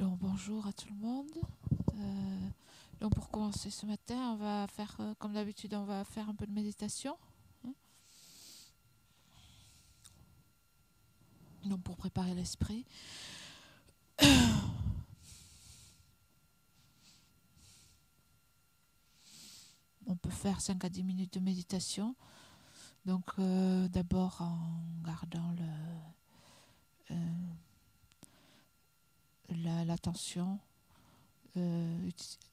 Donc bonjour à tout le monde. Donc pour commencer ce matin, on va faire comme d'habitude, on va faire un peu de méditation. Donc pour préparer l'esprit. On peut faire 5 à 10 minutes de méditation. Donc d'abord en gardant l'attention,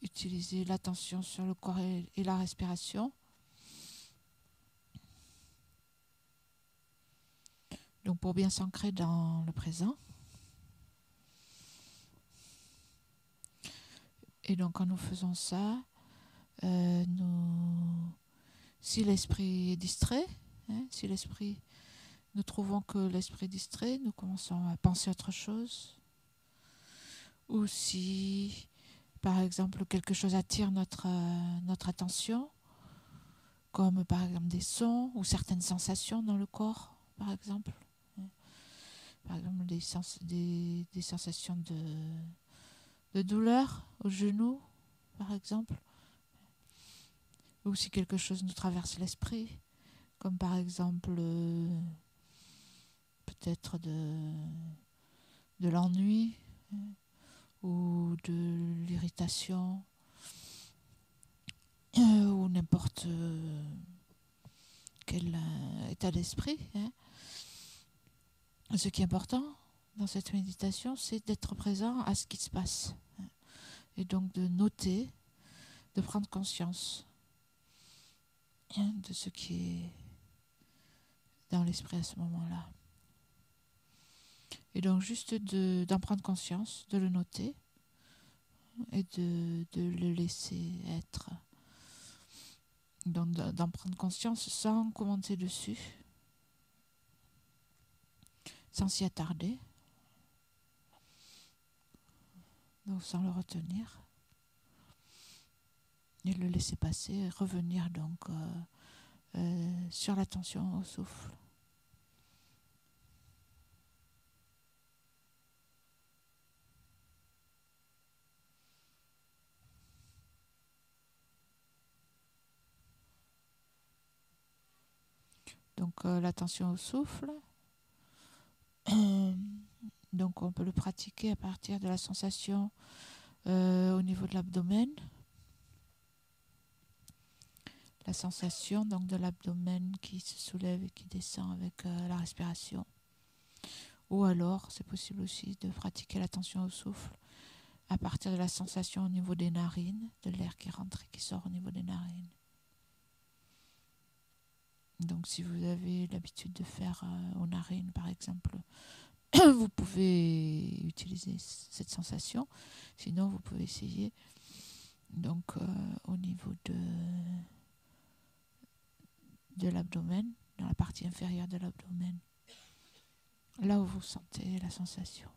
utiliser l'attention sur le corps et la respiration. Donc pour bien s'ancrer dans le présent. Et donc quand nous faisons ça, si l'esprit est distrait, si nous trouvons que l'esprit est distrait, nous commençons à penser à autre chose. Ou si, par exemple, quelque chose attire notre attention, comme par exemple des sons ou certaines sensations dans le corps, par exemple. Par exemple, des sensations de douleur au genou, par exemple. Ou si quelque chose nous traverse l'esprit, comme par exemple peut-être de l'ennui ou de l'irritation ou n'importe quel état d'esprit. Ce qui est important dans cette méditation, c'est d'être présent à ce qui se passe et donc de noter, de prendre conscience de ce qui est dans l'esprit à ce moment-là. Et donc juste d'en prendre conscience, de le noter et de le laisser être. Donc d'en prendre conscience sans commenter dessus, sans s'y attarder, donc sans le retenir, et le laisser passer, et revenir donc sur l'attention au souffle. Donc l'attention au souffle, donc on peut le pratiquer à partir de la sensation au niveau de l'abdomen. La sensation donc de l'abdomen qui se soulève et qui descend avec la respiration. Ou alors, c'est possible aussi de pratiquer l'attention au souffle à partir de la sensation au niveau des narines, de l'air qui rentre et qui sort au niveau des narines. Donc si vous avez l'habitude de faire aux narines par exemple, vous pouvez utiliser cette sensation. Sinon vous pouvez essayer donc au niveau de l'abdomen, dans la partie inférieure de l'abdomen, là où vous sentez la sensation.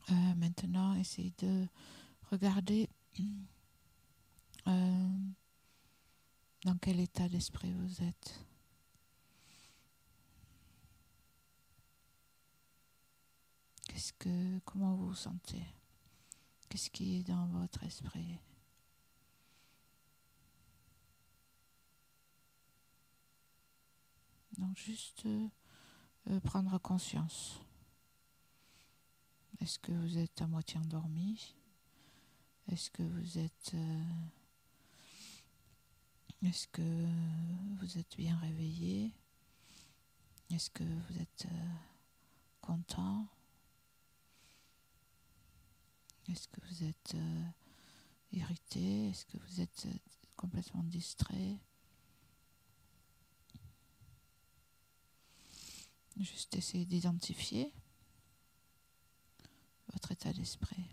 Maintenant, essayez de regarder dans quel état d'esprit vous êtes. Comment vous vous sentez? Qu'est-ce qui est dans votre esprit? Donc juste prendre conscience. Est-ce que vous êtes à moitié endormi? Est-ce que vous êtes bien réveillé? Est-ce que vous êtes content? Est-ce que vous êtes irrité? Est-ce que vous êtes complètement distrait? Juste essayer d'identifier votre état d'esprit.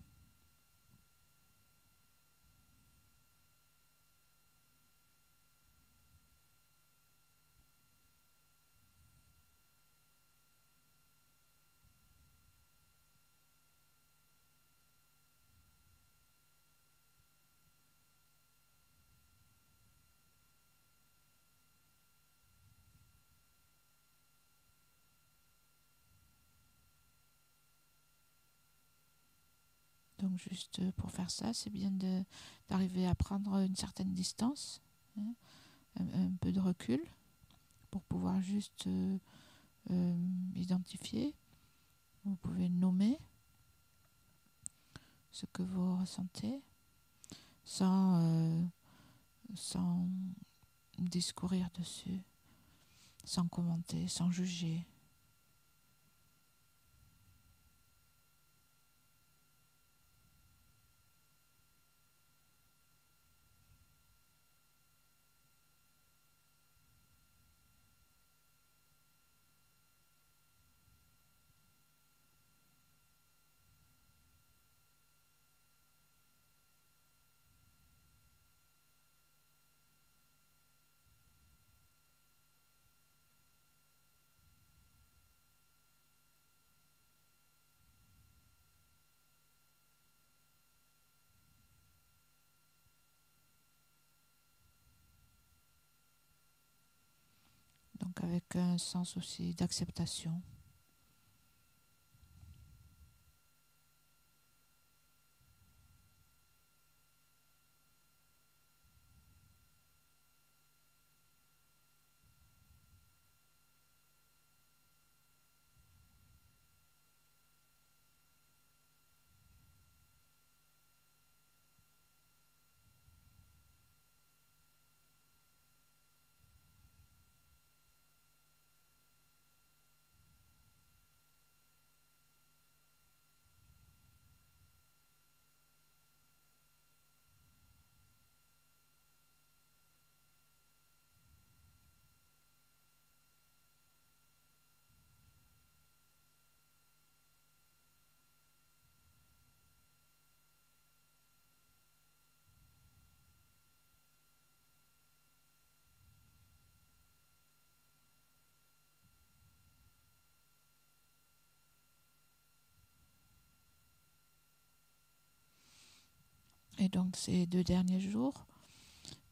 Donc juste pour faire ça, c'est bien d'arriver à prendre une certaine distance, hein, un peu de recul, pour pouvoir juste identifier. Vous pouvez nommer ce que vous ressentez sans discourir dessus, sans commenter, sans juger. Donc avec un sens aussi d'acceptation. Et donc ces 2 derniers jours,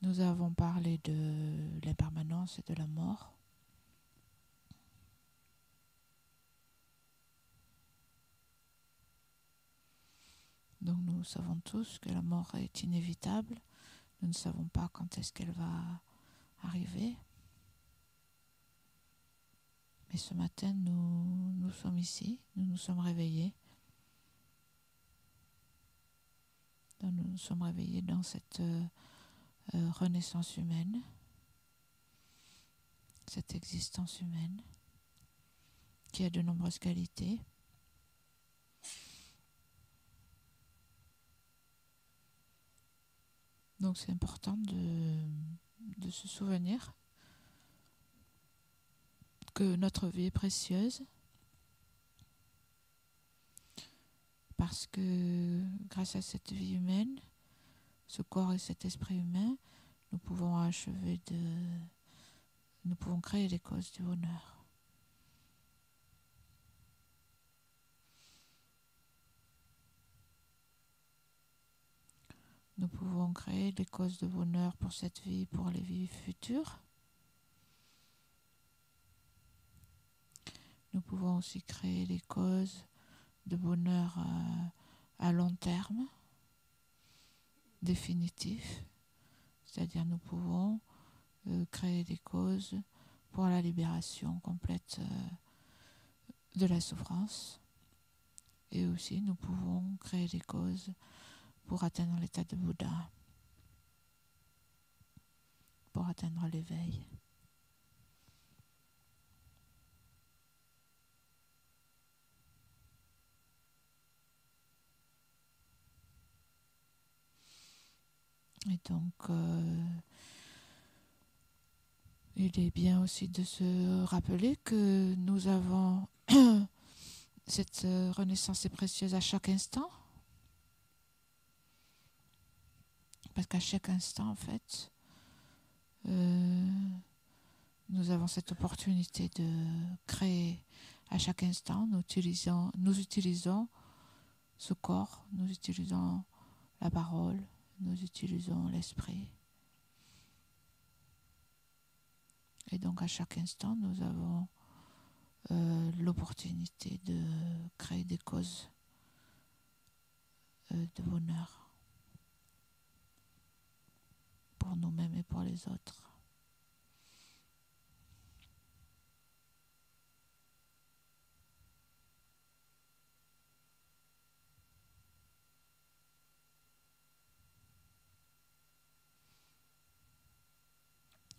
nous avons parlé de l'impermanence et de la mort. Donc nous savons tous que la mort est inévitable. Nous ne savons pas quand est-ce qu'elle va arriver. Mais ce matin, nous sommes ici, nous nous sommes réveillés. Donc nous nous sommes réveillés dans cette renaissance humaine, cette existence humaine qui a de nombreuses qualités. Donc c'est important de se souvenir que notre vie est précieuse parce que grâce à cette vie humaine, ce corps et cet esprit humain, nous pouvons nous pouvons créer les causes du bonheur. pouvons créer des causes de bonheur pour cette vie, pour les vies futures. Nous pouvons aussi créer des causes de bonheur à long terme, définitif. C'est-à-dire nous pouvons créer des causes pour la libération complète de la souffrance. Et aussi nous pouvons créer des causes pour atteindre l'état de Bouddha, pour atteindre l'éveil. Et donc, il est bien aussi de se rappeler que nous avons cette renaissance est précieuse à chaque instant. Parce qu'à chaque instant, en fait, nous avons cette opportunité de créer à chaque instant. Nous utilisons ce corps, nous utilisons la parole, nous utilisons l'esprit. Et donc à chaque instant, nous avons l'opportunité de créer des causes de bonheur pour nous-mêmes et pour les autres.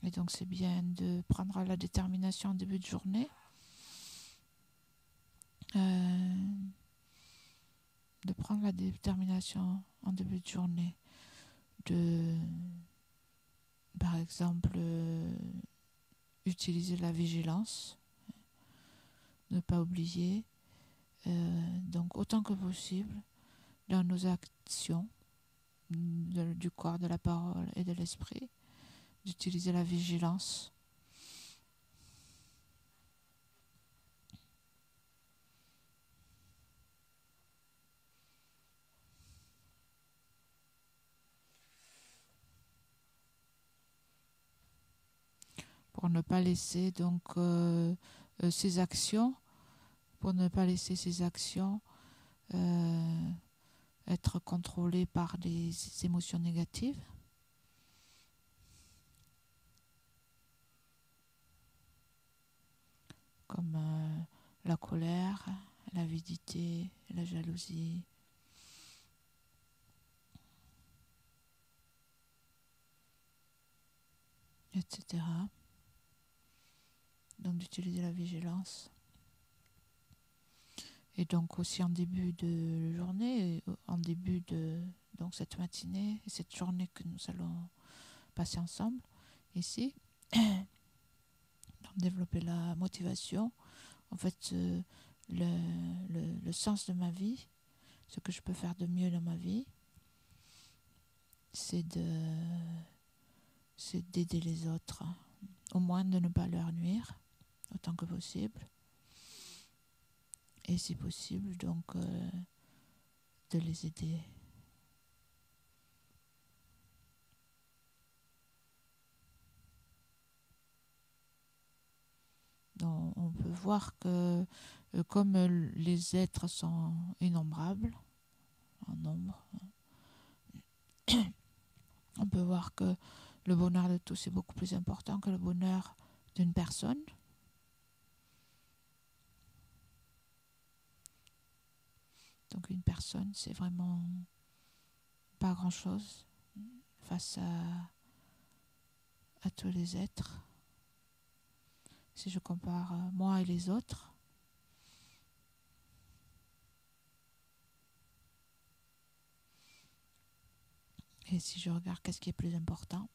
Et donc c'est bien de prendre la détermination en début de journée, de, par exemple, utiliser la vigilance, ne pas oublier, donc autant que possible, dans nos actions du corps, de la parole et de l'esprit, d'utiliser la vigilance. Pour ne pas laisser donc ces actions, être contrôlées par des émotions négatives, comme la colère, l'avidité, la jalousie, etc. Donc d'utiliser la vigilance. Et donc aussi en début de journée, en début de donc cette matinée et cette journée que nous allons passer ensemble ici, développer la motivation. En fait, le sens de ma vie, ce que je peux faire de mieux dans ma vie, c'est d'aider les autres, au moins de ne pas leur nuire autant que possible, et si possible donc de les aider. Donc, on peut voir que comme les êtres sont innombrables en nombre, on peut voir que le bonheur de tous est beaucoup plus important que le bonheur d'une personne. Donc une personne, c'est vraiment pas grand-chose face à tous les êtres. Si je compare moi et les autres, et si je regarde qu'est-ce qui est plus important,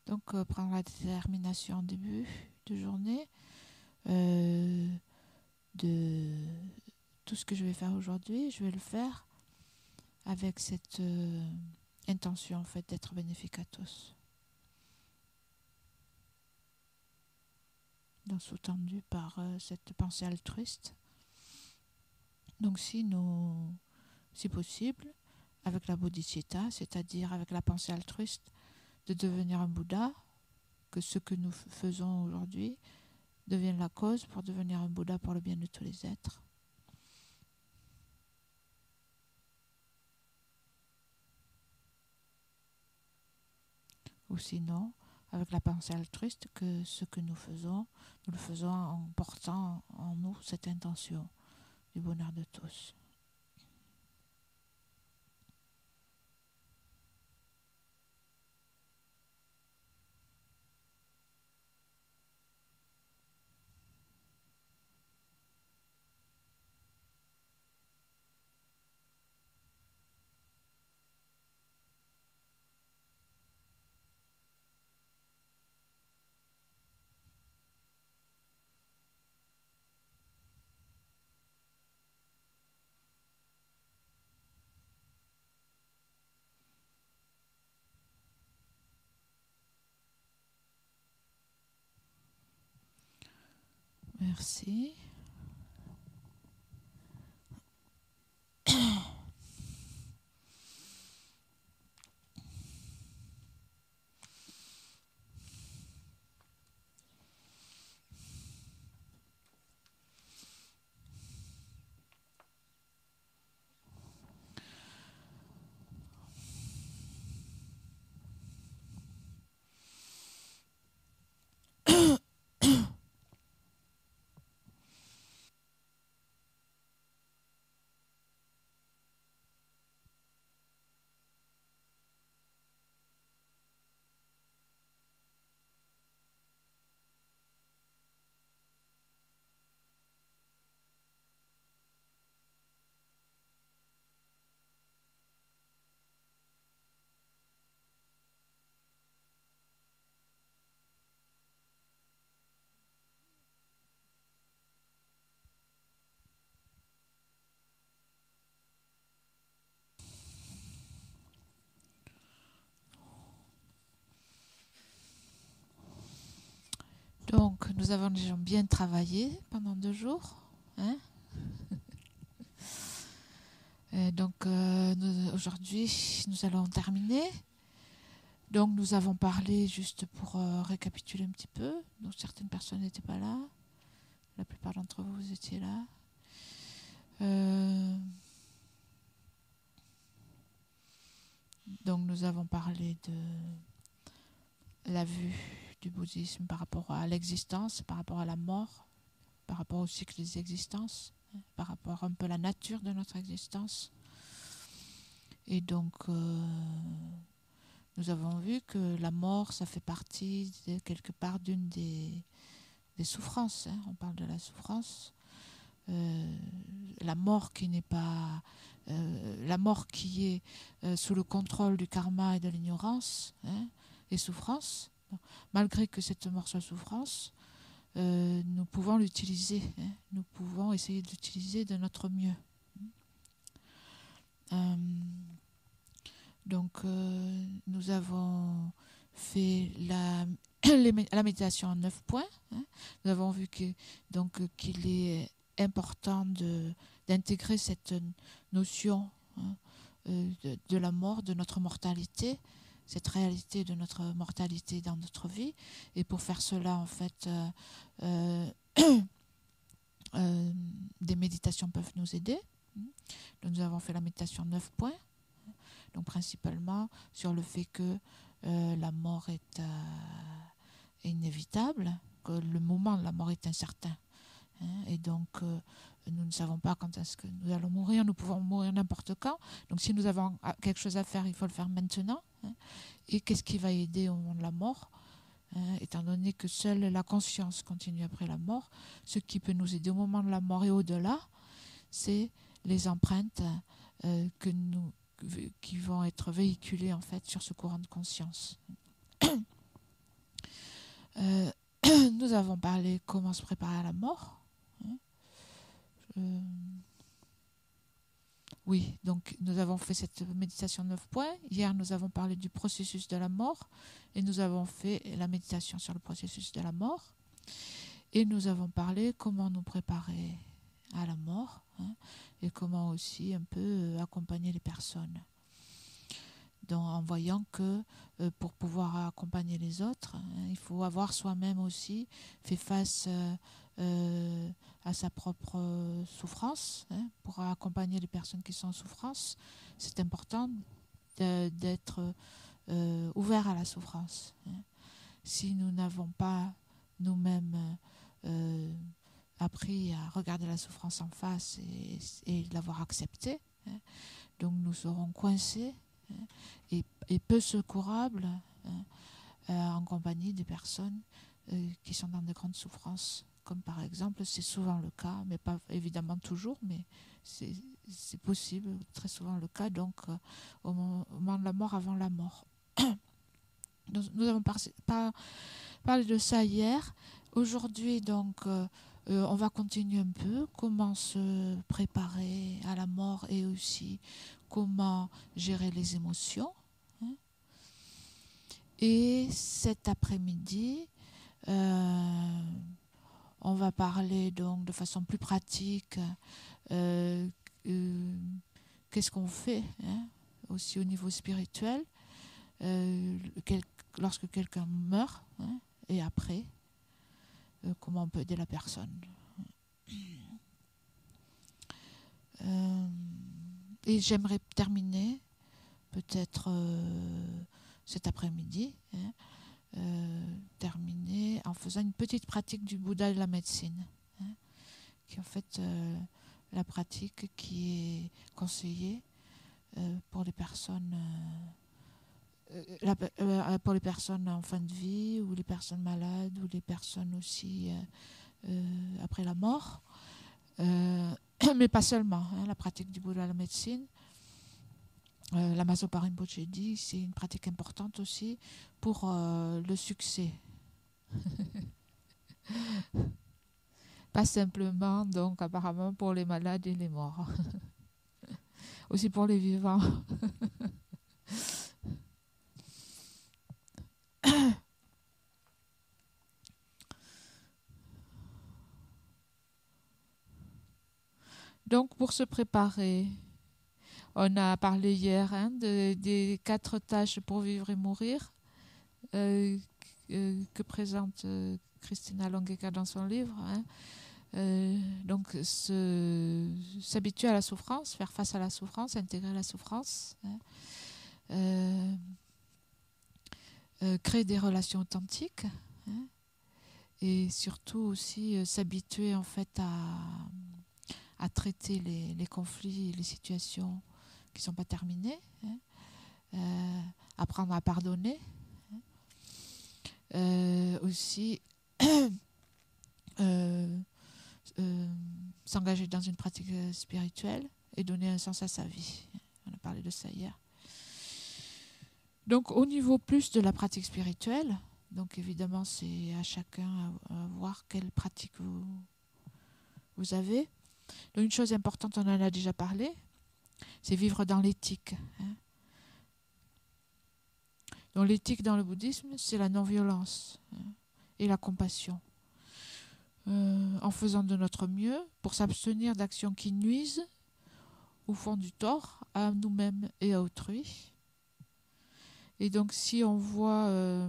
donc prendre la détermination en début de journée, de tout ce que je vais faire aujourd'hui, je vais le faire avec cette intention en fait d'être bénéfique à tous. Donc sous-tendu par cette pensée altruiste. Donc si possible, avec la bodhicitta, c'est-à-dire avec la pensée altruiste, de devenir un Bouddha, que ce que nous faisons aujourd'hui devienne la cause pour devenir un Bouddha pour le bien de tous les êtres. Ou sinon, avec la pensée altruiste, que ce que nous le faisons en portant en nous cette intention du bonheur de tous. Merci. Donc, nous avons déjà bien travaillé pendant 2 jours. Hein. Donc, aujourd'hui, nous allons terminer. Donc, nous avons parlé, juste pour récapituler un petit peu. Donc, certaines personnes n'étaient pas là. La plupart d'entre vous, vous étiez là. Donc, nous avons parlé de la vue du bouddhisme par rapport à l'existence, par rapport à la mort, par rapport au cycle des existences, par rapport un peu à la nature de notre existence. Et donc, nous avons vu que la mort, ça fait partie quelque part d'une des souffrances. On parle de la souffrance. La mort qui n'est pas... la mort qui est sous le contrôle du karma et de l'ignorance, et souffrance. Malgré que cette mort soit souffrance, nous pouvons l'utiliser. Nous pouvons essayer de l'utiliser de notre mieux. Donc, nous avons fait la méditation en 9 points. Nous avons vu qu'il est important d'intégrer cette notion de la mort, de notre mortalité, cette réalité de notre mortalité dans notre vie. Et pour faire cela, en fait, des méditations peuvent nous aider. Donc, nous avons fait la méditation 9 points. Donc, principalement sur le fait que la mort est inévitable, que le moment de la mort est incertain. Et donc, nous ne savons pas quand est-ce que nous allons mourir. Nous pouvons mourir n'importe quand. Donc, si nous avons quelque chose à faire, il faut le faire maintenant. Et qu'est-ce qui va aider au moment de la mort, étant donné que seule la conscience continue après la mort, ce qui peut nous aider au moment de la mort et au-delà, c'est les empreintes qui vont être véhiculées en fait sur ce courant de conscience. Nous avons parlé comment se préparer à la mort. Oui, donc nous avons fait cette méditation 9 points. Hier, nous avons parlé du processus de la mort et nous avons fait la méditation sur le processus de la mort. Et nous avons parlé comment nous préparer à la mort, hein, et comment aussi un peu accompagner les personnes. Donc, en voyant que pour pouvoir accompagner les autres, hein, il faut avoir soi-même aussi fait face à sa propre souffrance, hein, pour accompagner les personnes qui sont en souffrance. C'est important d'être ouvert à la souffrance, hein. Si nous n'avons pas nous-mêmes appris à regarder la souffrance en face et l'avoir acceptée, hein, donc nous serons coincés, hein, et peu secourables, hein, en compagnie des personnes qui sont dans de grandes souffrances. Comme par exemple, c'est souvent le cas, mais pas évidemment toujours, mais c'est possible, très souvent le cas, donc au moment de la mort, avant la mort. Nous avons parlé de ça hier. Aujourd'hui, donc, on va continuer un peu comment se préparer à la mort et aussi comment gérer les émotions, hein. Et cet après-midi, on va parler donc de façon plus pratique, qu'est-ce qu'on fait, hein, aussi au niveau spirituel, lorsque quelqu'un meurt, hein, et après, comment on peut aider la personne. Et j'aimerais terminer peut-être cet après-midi, hein, terminer en faisant une petite pratique du Bouddha de la médecine, hein, qui est en fait la pratique qui est conseillée pour les personnes pour les personnes en fin de vie, ou les personnes malades, ou les personnes aussi après la mort, mais pas seulement, hein, la pratique du Bouddha de la médecine. L'Amazon Rinpoche dit c'est une pratique importante aussi pour le succès. Pas simplement, donc apparemment pour les malades et les morts. Aussi pour les vivants. Donc pour se préparer, on a parlé hier, hein, des 4 tâches pour vivre et mourir que présente Christina Longueca dans son livre, hein. Donc s'habituer à la souffrance, faire face à la souffrance, intégrer la souffrance, hein. Créer des relations authentiques, hein, et surtout aussi s'habituer en fait à traiter les conflits et les situations qui ne sont pas terminées, hein, apprendre à pardonner, hein, aussi s'engager dans une pratique spirituelle et donner un sens à sa vie. On a parlé de ça hier. Donc au niveau plus de la pratique spirituelle, donc évidemment c'est à chacun à voir quelle pratique vous avez. Donc une chose importante, on en a déjà parlé, c'est vivre dans l'éthique, hein. Donc l'éthique dans le bouddhisme, c'est la non-violence, hein, et la compassion. En faisant de notre mieux pour s'abstenir d'actions qui nuisent ou font du tort à nous-mêmes et à autrui. Et donc si on voit...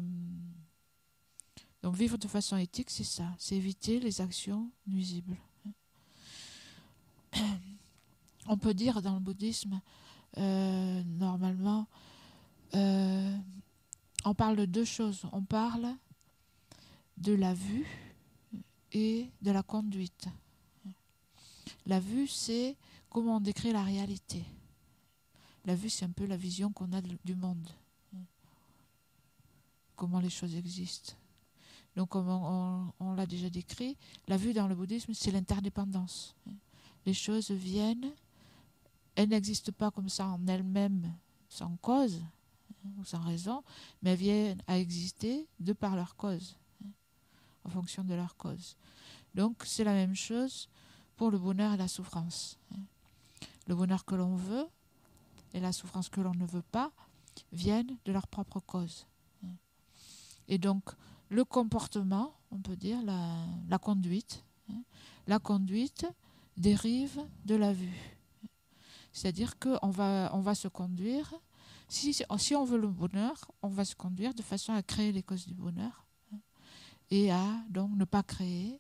donc vivre de façon éthique, c'est ça, c'est éviter les actions nuisibles. On peut dire dans le bouddhisme, normalement, on parle de 2 choses. On parle de la vue et de la conduite. La vue, c'est comment on décrit la réalité. La vue, c'est un peu la vision qu'on a du monde. Comment les choses existent. Donc, comme on l'a déjà décrit, la vue dans le bouddhisme, c'est l'interdépendance. Les choses viennent, elles n'existent pas comme ça en elles-mêmes, sans cause ou sans raison, mais elles viennent à exister de par leur cause, en fonction de leur cause. Donc, c'est la même chose pour le bonheur et la souffrance. le bonheur que l'on veut et la souffrance que l'on ne veut pas viennent de leur propre cause. Et donc, le comportement, on peut dire, la conduite, la conduite dérive de la vue. C'est-à-dire qu'on va se conduire, si on veut le bonheur, on va se conduire de façon à créer les causes du bonheur et à donc ne pas créer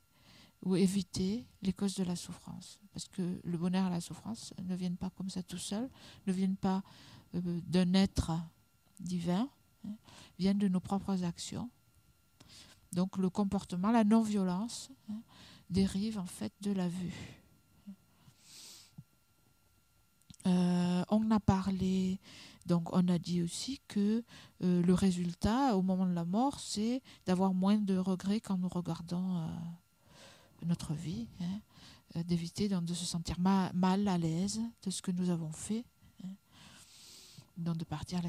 ou éviter les causes de la souffrance. Parce que le bonheur et la souffrance ne viennent pas comme ça tout seul, ne viennent pas d'un être divin, viennent de nos propres actions. Donc le comportement, la non-violence, dérive en fait de la vue. On a parlé, donc on a dit aussi que le résultat au moment de la mort, c'est d'avoir moins de regrets quand nous regardons notre vie, d'éviter donc de se sentir mal à l'aise de ce que nous avons fait, donc de partir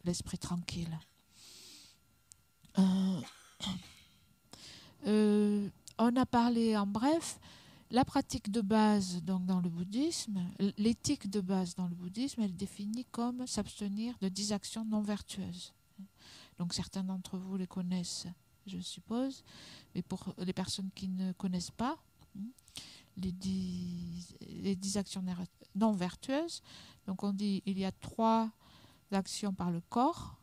l'esprit tranquille. On a parlé en bref, la pratique de base donc, dans le bouddhisme, l'éthique de base dans le bouddhisme, elle est définie comme s'abstenir de 10 actions non vertueuses. Donc certains d'entre vous les connaissent, je suppose, mais pour les personnes qui ne connaissent pas, les 10 actions non vertueuses, donc on dit il y a 3 actions par le corps,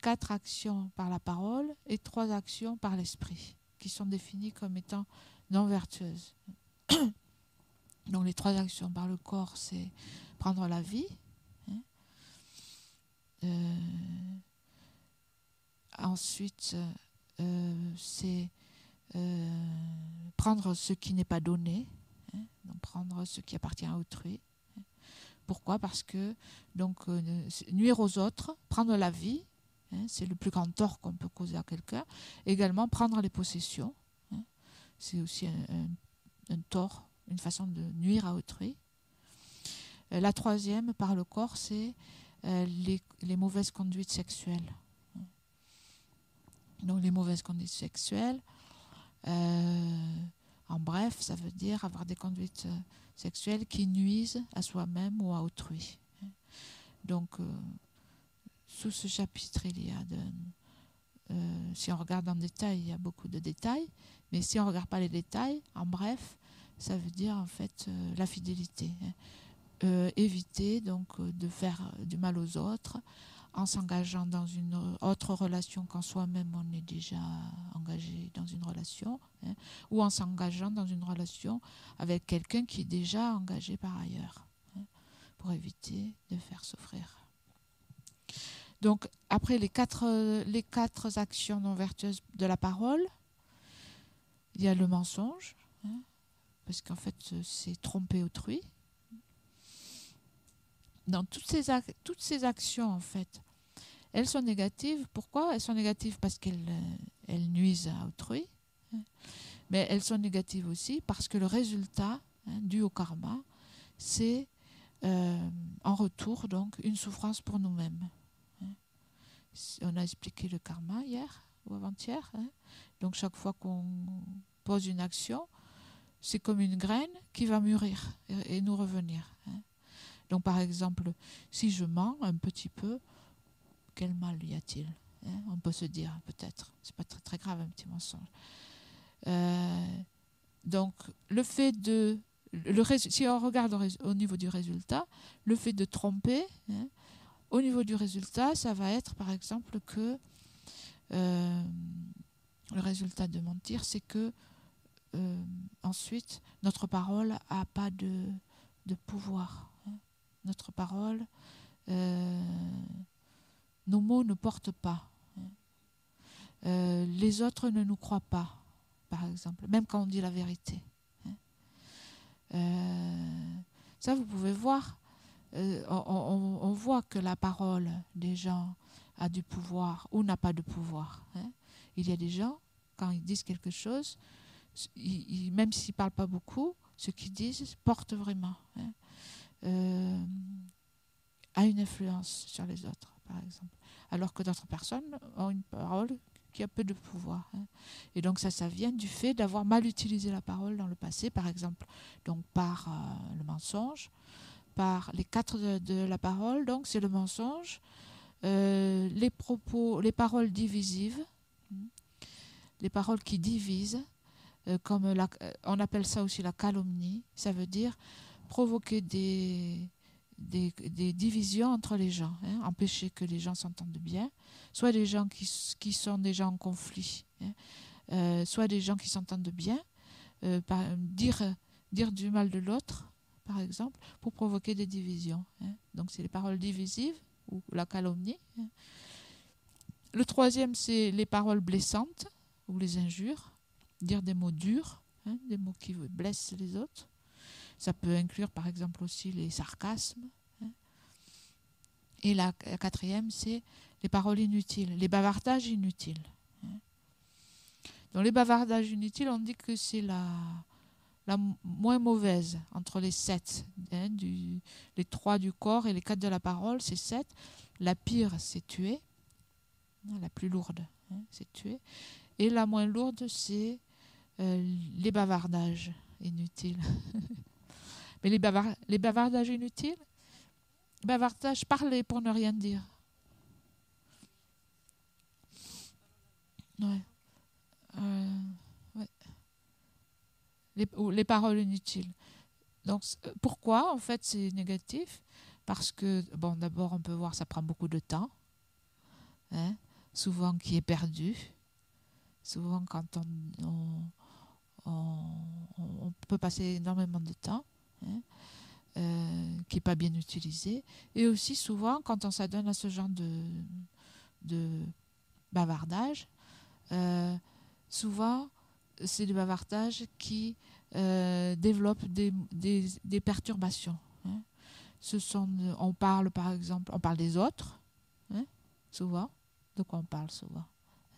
4 actions par la parole et 3 actions par l'esprit, qui sont définies comme étant non vertueuses. Donc les 3 actions par le corps, c'est prendre la vie, ensuite c'est prendre ce qui n'est pas donné, donc prendre ce qui appartient à autrui. Pourquoi ? Parce que donc nuire aux autres, prendre la vie, c'est le plus grand tort qu'on peut causer à quelqu'un. Également prendre les possessions, c'est aussi un tort, une façon de nuire à autrui. La troisième, par le corps, c'est les mauvaises conduites sexuelles. Donc les mauvaises conduites sexuelles, en bref, ça veut dire avoir des conduites sexuelles qui nuisent à soi-même ou à autrui. Donc, sous ce chapitre, il y a si on regarde en détail, il y a beaucoup de détails, mais si on ne regarde pas les détails, en bref, ça veut dire en fait la fidélité. Éviter donc de faire du mal aux autres en s'engageant dans une autre relation qu'en soi-même on est déjà engagé dans une relation, ou en s'engageant dans une relation avec quelqu'un qui est déjà engagé par ailleurs, pour éviter de faire souffrir. Donc, après les quatre actions non vertueuses de la parole, il y a le mensonge, parce qu'en fait, c'est tromper autrui. Dans toutes ces actions, en fait, elles sont négatives. Pourquoi ? Elles sont négatives parce qu'elles nuisent à autrui, mais elles sont négatives aussi parce que le résultat dû au karma, c'est en retour donc une souffrance pour nous-mêmes. On a expliqué le karma hier ou avant-hier. Donc chaque fois qu'on pose une action, c'est comme une graine qui va mûrir et nous revenir. Donc par exemple, si je mens un petit peu, quel mal y a-t-il ? On peut se dire peut-être, c'est pas très, très grave un petit mensonge. Donc le fait de, si on regarde au niveau du résultat, le fait de tromper, au niveau du résultat, ça va être par exemple que le résultat de mentir, c'est que ensuite notre parole n'a pas de pouvoir. Notre parole, nos mots ne portent pas. Les autres ne nous croient pas, par exemple, même quand on dit la vérité. Ça, vous pouvez voir. On voit que la parole des gens a du pouvoir ou n'a pas de pouvoir. Il y a des gens, quand ils disent quelque chose, même s'ils ne parlent pas beaucoup, ce qu'ils disent porte vraiment. A une influence sur les autres, par exemple. Alors que d'autres personnes ont une parole qui a peu de pouvoir. Et donc ça vient du fait d'avoir mal utilisé la parole dans le passé, par exemple, donc par le mensonge, par les 4 de la parole, donc c'est le mensonge, les propos, les paroles divisives, les paroles qui divisent, comme on appelle ça aussi la calomnie, ça veut dire provoquer des divisions entre les gens, hein, empêcher que les gens s'entendent bien, soit des gens qui sont déjà en conflit, hein, soit des gens qui s'entendent bien, dire du mal de l'autre, par exemple, pour provoquer des divisions. Hein. Donc c'est les paroles divisives ou la calomnie. Hein. Le troisième, c'est les paroles blessantes ou les injures, dire des mots durs, hein, des mots qui blessent les autres. Ça peut inclure par exemple aussi les sarcasmes. Hein. Et la quatrième, c'est les paroles inutiles, les bavardages inutiles. Hein. Donc les bavardages inutiles, on dit que c'est la moins mauvaise entre les 7. Hein, les 3 du corps et les 4 de la parole, c'est 7. La pire, c'est tuer. La plus lourde, hein, c'est tuer. Et la moins lourde, c'est les bavardages inutiles. Mais les bavardages inutiles, bavardage, parler pour ne rien dire. Ouais. Ouais. Les paroles inutiles. Donc, pourquoi, en fait, c'est négatif? Parce que, bon, d'abord, on peut voir, ça prend beaucoup de temps, hein, souvent qui est perdu. Souvent, quand on peut passer énormément de temps, hein, qui n'est pas bien utilisé. Et aussi, souvent, quand on s'adonne à ce genre de bavardage, souvent, c'est des bavardages qui développent des perturbations. Hein. On parle, par exemple, on parle des autres, hein, souvent. De quoi on parle souvent?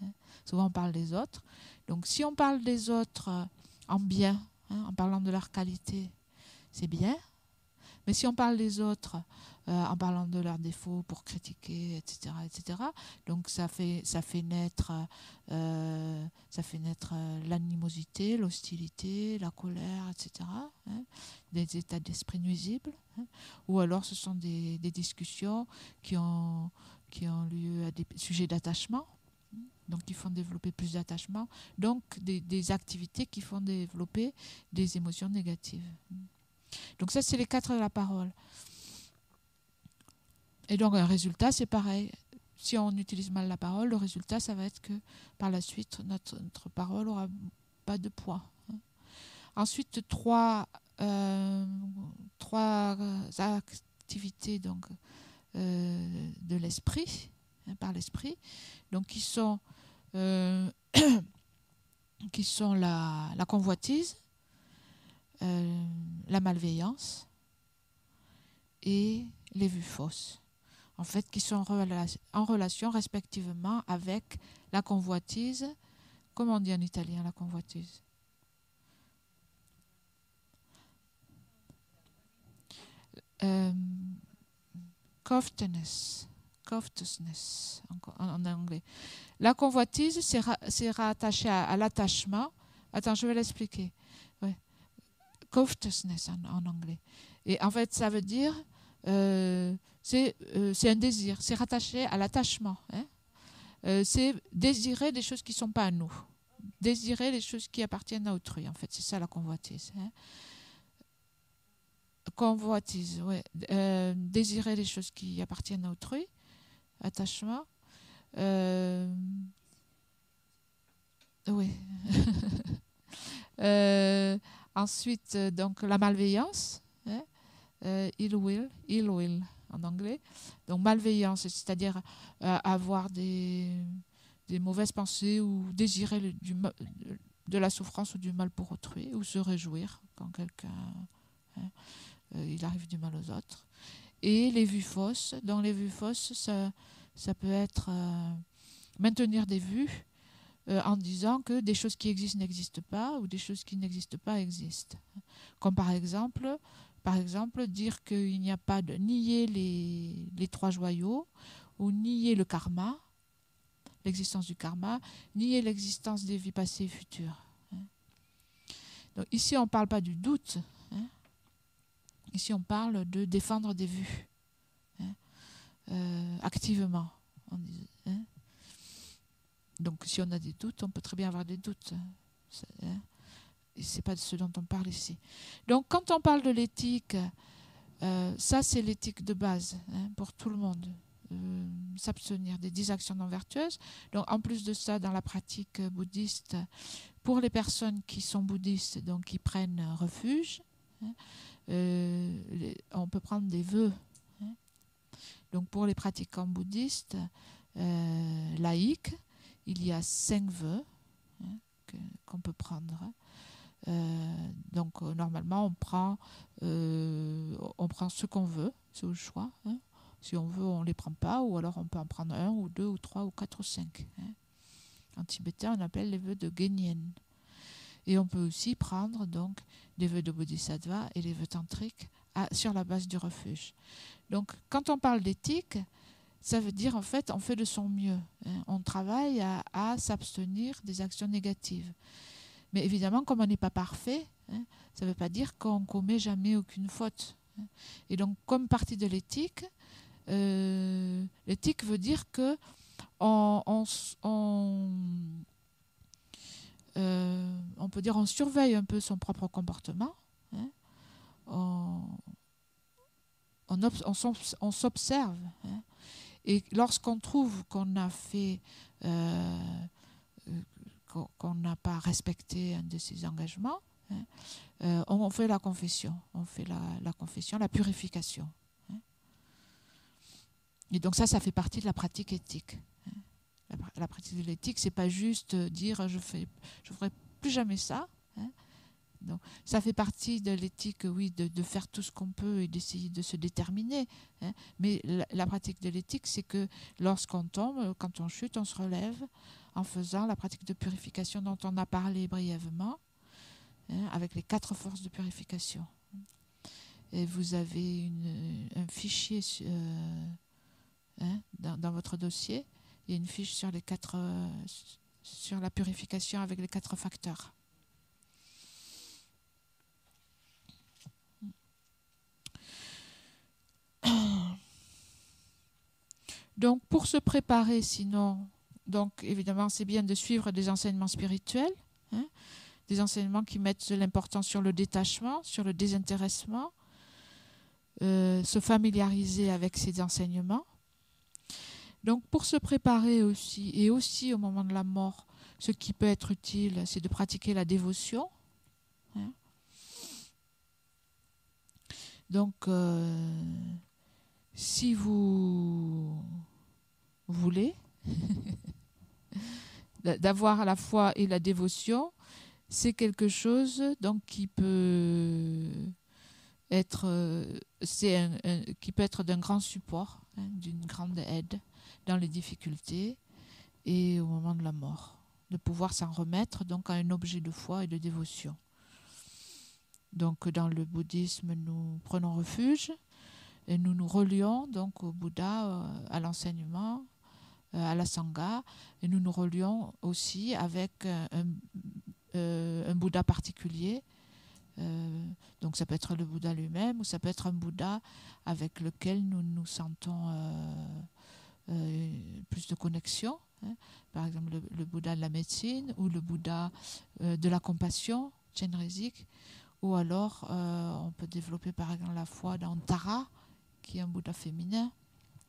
Hein. Souvent, on parle des autres. Donc, si on parle des autres en bien, hein, en parlant de leur qualité, c'est bien. Mais si on parle des autres en parlant de leurs défauts pour critiquer, etc., etc., donc ça fait naître l'animosité, l'hostilité, la colère, etc., hein, des états d'esprit nuisibles. Hein, ou alors ce sont des discussions qui ont lieu à des sujets d'attachement, donc qui font développer plus d'attachement, donc des activités qui font développer des émotions négatives. Donc ça, c'est les 4 de la parole. Et donc un résultat, c'est pareil. Si on utilise mal la parole, le résultat, ça va être que par la suite, notre parole n'aura pas de poids. Ensuite, trois activités donc, de l'esprit, hein, par l'esprit, donc qui sont la convoitise, la malveillance et les vues fausses, en fait, qui sont en relation respectivement avec la convoitise. Comment on dit en italien la convoitise? Covetousness en anglais. La convoitise, c'est rattaché à l'attachement. Attends, je vais l'expliquer. Ouais. Covetousness en anglais. Et en fait, ça veut dire c'est un désir, c'est rattaché à l'attachement. Hein. C'est désirer des choses qui ne sont pas à nous. Désirer les choses qui appartiennent à autrui, en fait. C'est ça la convoitise. Hein. Convoitise, oui. Désirer les choses qui appartiennent à autrui. Attachement. Oui. Ensuite, donc, la malveillance. Hein. Ill will en anglais. Donc malveillance, c'est-à-dire avoir des mauvaises pensées ou désirer de la souffrance ou du mal pour autrui, ou se réjouir quand quelqu'un il arrive du mal aux autres. Et les vues fausses. Dans les vues fausses, ça peut être maintenir des vues en disant que des choses qui existent n'existent pas ou des choses qui n'existent pas existent. Comme par exemple dire qu'il n'y a pas de nier les 3 joyaux ou nier le karma, l'existence du karma, nier l'existence des vies passées et futures. Donc ici, on ne parle pas du doute. Hein. Ici, on parle de défendre des vues, hein, activement. Hein. Donc, si on a des doutes, on peut très bien avoir des doutes. Hein. Et ce n'est pas de ce dont on parle ici. Donc, quand on parle de l'éthique, ça, c'est l'éthique de base, hein, pour tout le monde. S'abstenir des 10 actions non vertueuses. Donc, en plus de ça, dans la pratique bouddhiste, pour les personnes qui sont bouddhistes, donc qui prennent refuge, hein, on peut prendre des vœux. Hein. Donc, pour les pratiquants bouddhistes laïcs, il y a 5 vœux, hein, qu'on peut prendre. Donc normalement on prend ce qu'on veut, c'est au choix. Hein. Si on veut, on ne les prend pas, ou alors on peut en prendre 1 ou 2 ou 3 ou 4 ou 5. Hein. En tibétain, on appelle les vœux de Genyen. Et on peut aussi prendre donc des vœux de Bodhisattva et les vœux tantriques sur la base du refuge. Donc quand on parle d'éthique, ça veut dire en fait on fait de son mieux. Hein. On travaille à s'abstenir des actions négatives. Mais évidemment, comme on n'est pas parfait, hein, ça ne veut pas dire qu'on ne commet jamais aucune faute. Hein. Et donc, comme partie de l'éthique, l'éthique veut dire que on peut dire on surveille un peu son propre comportement. Hein. On s'observe. Hein. Et lorsqu'on trouve qu'on a fait... qu'on n'a pas respecté un de ses engagements, hein, on fait la confession, la confession, la purification. Hein. Et donc ça fait partie de la pratique éthique. Hein. La pratique de l'éthique, c'est pas juste dire je ferai plus jamais ça. Hein. Donc ça fait partie de l'éthique, oui, de faire tout ce qu'on peut et d'essayer de se déterminer. Hein. Mais la pratique de l'éthique, c'est que lorsqu'on tombe, quand on chute, on se relève en faisant la pratique de purification dont on a parlé brièvement, hein, avec les 4 forces de purification. Et vous avez un fichier hein, dans votre dossier, il y a une fiche sur sur la purification avec les 4 facteurs. Donc pour se préparer, sinon, donc évidemment c'est bien de suivre des enseignements spirituels, hein, des enseignements qui mettent de l'importance sur le détachement, sur le désintéressement, se familiariser avec ces enseignements. Donc pour se préparer aussi, et aussi au moment de la mort, ce qui peut être utile, c'est de pratiquer la dévotion. Hein. Donc si vous voulez d'avoir la foi et la dévotion, c'est quelque chose donc qui peut être d'un grand support, hein, d'une grande aide dans les difficultés et au moment de la mort, de pouvoir s'en remettre donc à un objet de foi et de dévotion. Donc dans le bouddhisme, nous prenons refuge et nous nous relions donc au Bouddha, à l'enseignement, à la Sangha, et nous nous relions aussi avec un Bouddha particulier. Donc ça peut être le Bouddha lui-même, ou ça peut être un Bouddha avec lequel nous nous sentons plus de connexion. Hein. Par exemple, le Bouddha de la médecine, ou le Bouddha de la compassion, Chenrezig, ou alors on peut développer par exemple la foi dans Tara, qui est un Bouddha féminin,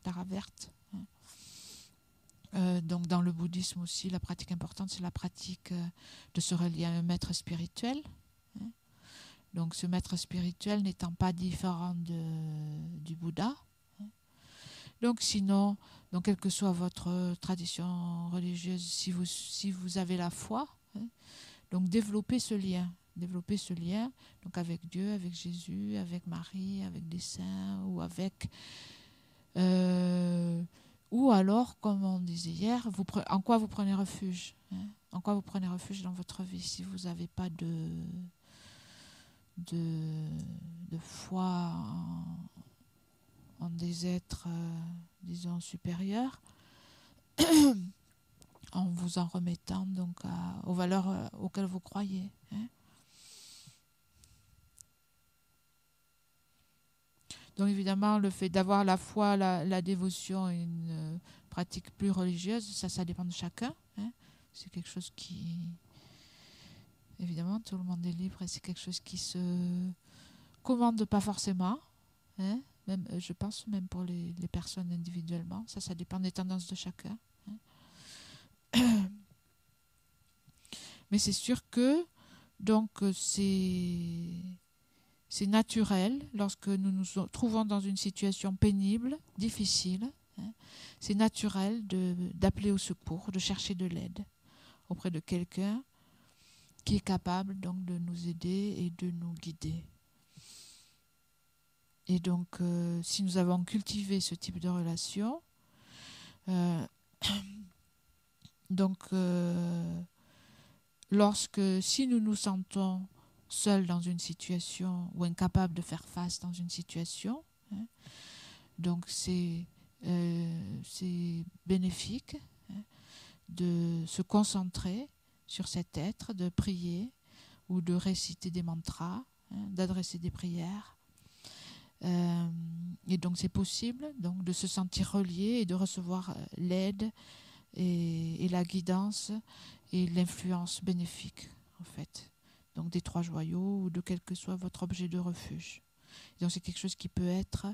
Tara verte. Hein. Donc dans le bouddhisme aussi, la pratique importante, c'est la pratique de se relier à un maître spirituel. Hein. Donc ce maître spirituel n'étant pas différent du Bouddha. Hein. Donc sinon, donc quelle que soit votre tradition religieuse, si vous avez la foi, hein, donc développez ce lien donc avec Dieu, avec Jésus, avec Marie, avec des saints, ou alors, comme on disait hier, en quoi vous prenez refuge, hein, en quoi vous prenez refuge dans votre vie si vous n'avez pas de foi en des êtres, disons, supérieurs, en vous en remettant donc aux valeurs auxquelles vous croyez. Hein. Donc évidemment, le fait d'avoir la foi, la dévotion et une pratique plus religieuse, ça dépend de chacun. Hein. C'est quelque chose qui... Évidemment, tout le monde est libre et c'est quelque chose qui se commande pas forcément. Hein. Même, je pense même pour les personnes individuellement. Ça dépend des tendances de chacun. Hein. Mais c'est sûr que donc c'est naturel lorsque nous nous trouvons dans une situation pénible, difficile. Hein, c'est naturel d'appeler au secours, de chercher de l'aide auprès de quelqu'un qui est capable donc de nous aider et de nous guider. Et donc, si nous avons cultivé ce type de relation, si nous nous sentons seuls dans une situation ou incapables de faire face dans une situation, hein, donc c'est bénéfique, hein, de se concentrer sur cet être, de prier ou de réciter des mantras, hein, d'adresser des prières. Et donc c'est possible donc, de se sentir relié et de recevoir l'aide et la guidance et l'influence bénéfique en fait. Donc des trois joyaux ou de quel que soit votre objet de refuge. Et donc c'est quelque chose qui peut être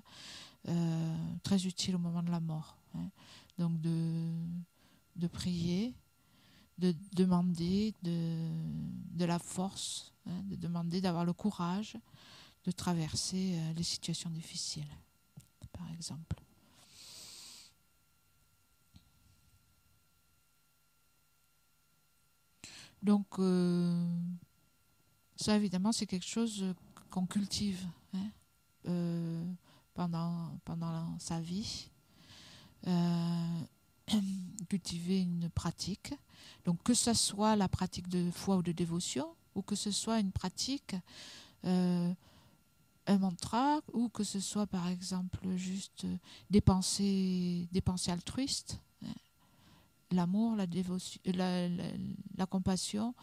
très utile au moment de la mort. Hein. Donc de prier, de demander de la force, hein, de demander d'avoir le courage de traverser les situations difficiles, par exemple. Donc, ça, évidemment, c'est quelque chose qu'on cultive, hein, pendant sa vie. Cultiver une pratique. Donc, que ce soit la pratique de foi ou de dévotion, ou que ce soit une pratique, un mantra, ou que ce soit, par exemple, juste des pensées altruistes. Hein. L'amour, la dévotion, la compassion.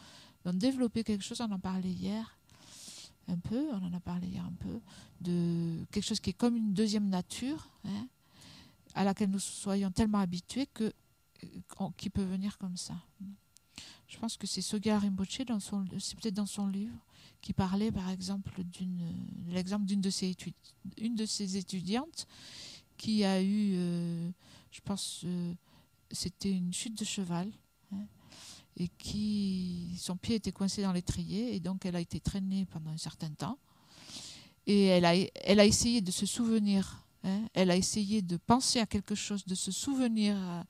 Donc développer quelque chose, on en parlait hier un peu, de quelque chose qui est comme une deuxième nature, hein, à laquelle nous soyons tellement habitués qui peut venir comme ça. Je pense que c'est Sogyal Rinpoche, c'est peut-être dans son livre, qui parlait par exemple l'exemple d'une de ses étudiantes qui a eu, je pense, c'était une chute de cheval, hein, et son pied était coincé dans l'étrier et donc elle a été traînée pendant un certain temps et elle a essayé de se souvenir, hein, elle a essayé de penser à quelque chose, de se souvenir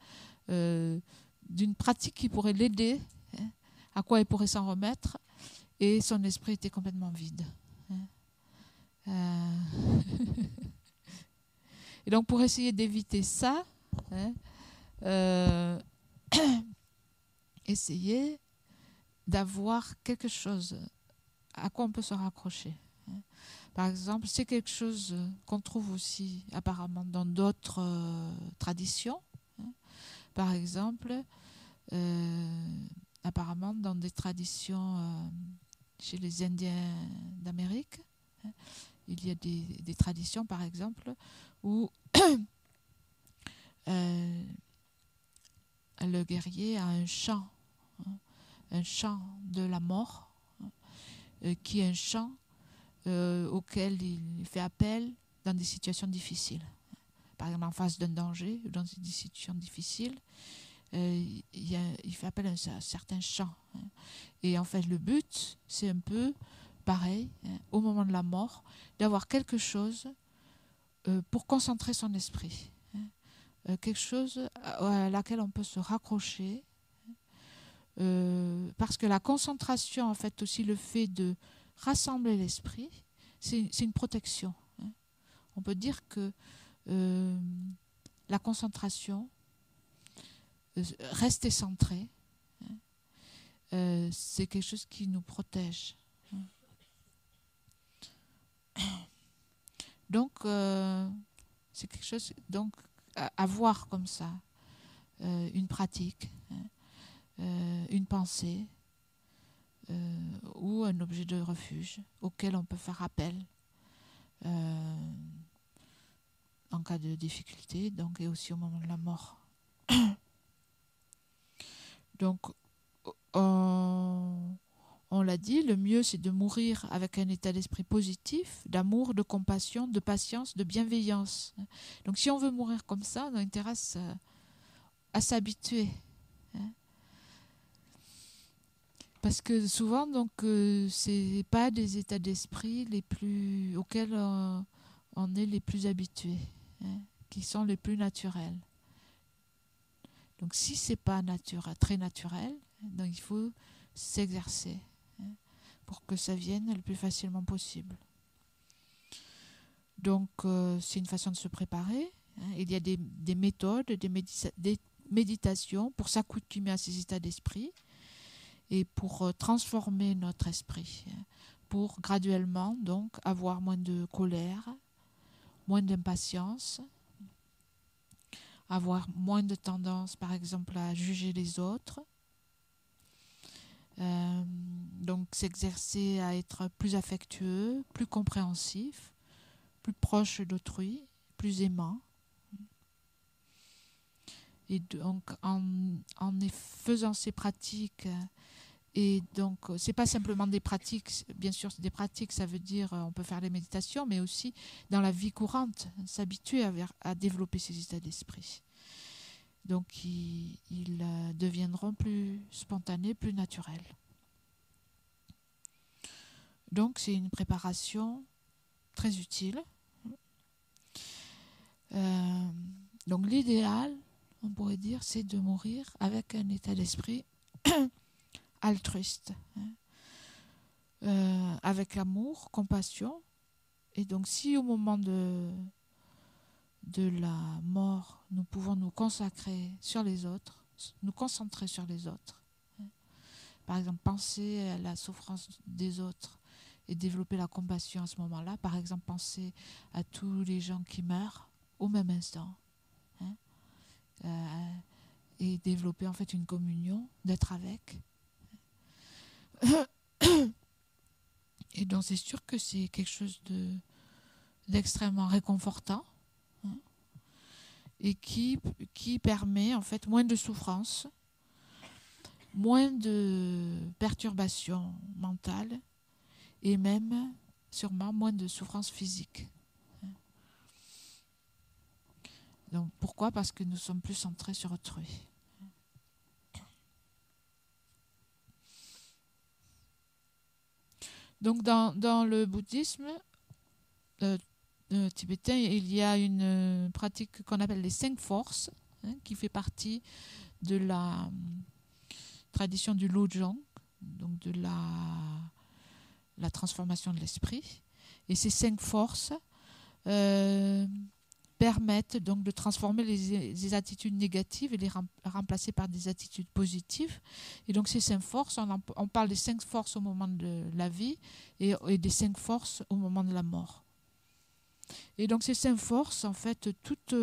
d'une pratique qui pourrait l'aider, hein, à quoi elle pourrait s'en remettre, et son esprit était complètement vide. Hein. Et donc pour essayer d'éviter ça, hein, essayer d'avoir quelque chose à quoi on peut se raccrocher. Par exemple, c'est quelque chose qu'on trouve aussi apparemment dans d'autres traditions. Par exemple, apparemment dans des traditions chez les Indiens d'Amérique, il y a des traditions, par exemple, où le guerrier a un chant de la mort, qui est un chant auquel il fait appel dans des situations difficiles. Par exemple, en face d'un danger ou dans des situations difficiles, il fait appel à un certain chant. Hein. Et en fait, le but, c'est un peu pareil, hein, au moment de la mort, d'avoir quelque chose pour concentrer son esprit. Hein. Quelque chose à laquelle on peut se raccrocher. Parce que la concentration, en fait, aussi le fait de rassembler l'esprit, c'est une protection. Hein. On peut dire que la concentration, rester centré, hein, c'est quelque chose qui nous protège. Hein. Donc, c'est quelque chose donc, à voir comme ça, une pratique, hein, une pensée, ou un objet de refuge auquel on peut faire appel en cas de difficulté, donc, et aussi au moment de la mort. Donc, on l'a dit, le mieux c'est de mourir avec un état d'esprit positif, d'amour, de compassion, de patience, de bienveillance. Donc si on veut mourir comme ça, on a intérêt à s'habituer. Parce que souvent, donc, c'est pas des états d'esprit auxquels on est les plus habitués, qui sont les plus naturels. Donc si c'est pas très naturel, donc il faut s'exercer pour que ça vienne le plus facilement possible. Donc c'est une façon de se préparer. Il y a des méthodes, des méditations pour s'accoutumer à ces états d'esprit et pour transformer notre esprit, pour graduellement donc avoir moins de colère, moins d'impatience, avoir moins de tendance par exemple à juger les autres, donc s'exercer à être plus affectueux, plus compréhensif, plus proche d'autrui, plus aimant. Et donc en faisant ces pratiques, et donc c'est pas simplement des pratiques, bien sûr c'est des pratiques, ça veut dire on peut faire les méditations, mais aussi dans la vie courante, s'habituer à développer ces états d'esprit. Donc ils deviendront plus spontanés, plus naturels. Donc c'est une préparation très utile. Donc l'idéal, on pourrait dire, c'est de mourir avec un état d'esprit altruiste, avec amour, compassion. Et donc si au moment de la mort, nous pouvons nous consacrer sur les autres, nous concentrer sur les autres, par exemple penser à la souffrance des autres et développer la compassion à ce moment-là, par exemple penser à tous les gens qui meurent au même instant, et développer en fait une communion, d'être avec. Et donc c'est sûr que c'est quelque chose d'extrêmement réconfortant, et qui permet en fait moins de souffrance, moins de perturbations mentales et même sûrement moins de souffrance physique. Donc pourquoi ? Parce que nous sommes plus centrés sur autrui. Donc dans le bouddhisme tibétain, il y a une pratique qu'on appelle les 5 forces, qui fait partie de la tradition du Lojong, donc de la transformation de l'esprit. Et ces 5 forces permettent donc de transformer les attitudes négatives et les remplacer par des attitudes positives. Et donc ces 5 forces, on parle des 5 forces au moment de la vie et des 5 forces au moment de la mort. Et donc ces 5 forces, en fait, toutes...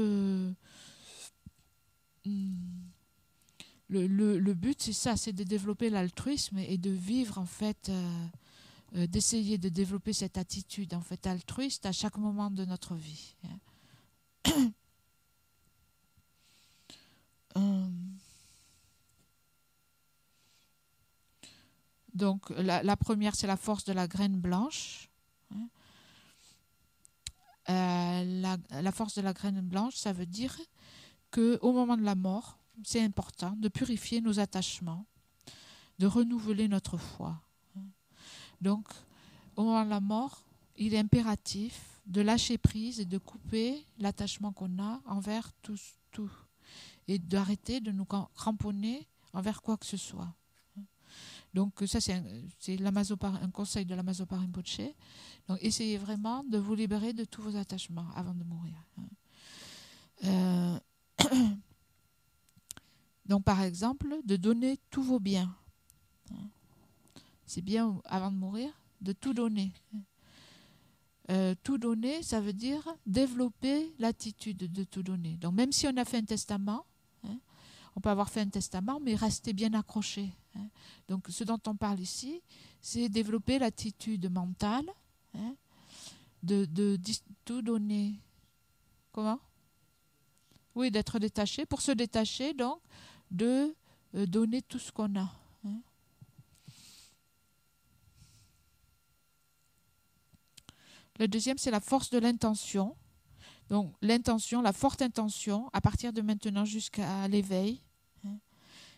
le but, c'est ça, c'est de développer l'altruisme et de vivre, en fait, d'essayer de développer cette attitude, en fait, altruiste à chaque moment de notre vie. Donc, la première, c'est la force de la graine blanche. La force de la graine blanche, ça veut dire qu'au moment de la mort, c'est important de purifier nos attachements, de renouveler notre foi. Donc, au moment de la mort, il est impératif de lâcher prise et de couper l'attachement qu'on a envers tout et d'arrêter de nous cramponner envers quoi que ce soit. Donc ça, c'est un conseil de Lama-Zopa Rinpoche. Donc essayez vraiment de vous libérer de tous vos attachements avant de mourir. Donc par exemple, de donner tous vos biens. C'est bien avant de mourir de tout donner. Tout donner, ça veut dire développer l'attitude de tout donner. Donc même si on a fait un testament, on peut avoir fait un testament, mais rester bien accroché. Donc ce dont on parle ici, c'est développer l'attitude mentale, de tout donner Comment? Oui, d'être détaché. Pour se détacher, donc, de donner tout ce qu'on a. Hein. Le deuxième, c'est la force de l'intention. Donc, l'intention, la forte intention, à partir de maintenant jusqu'à l'éveil, hein.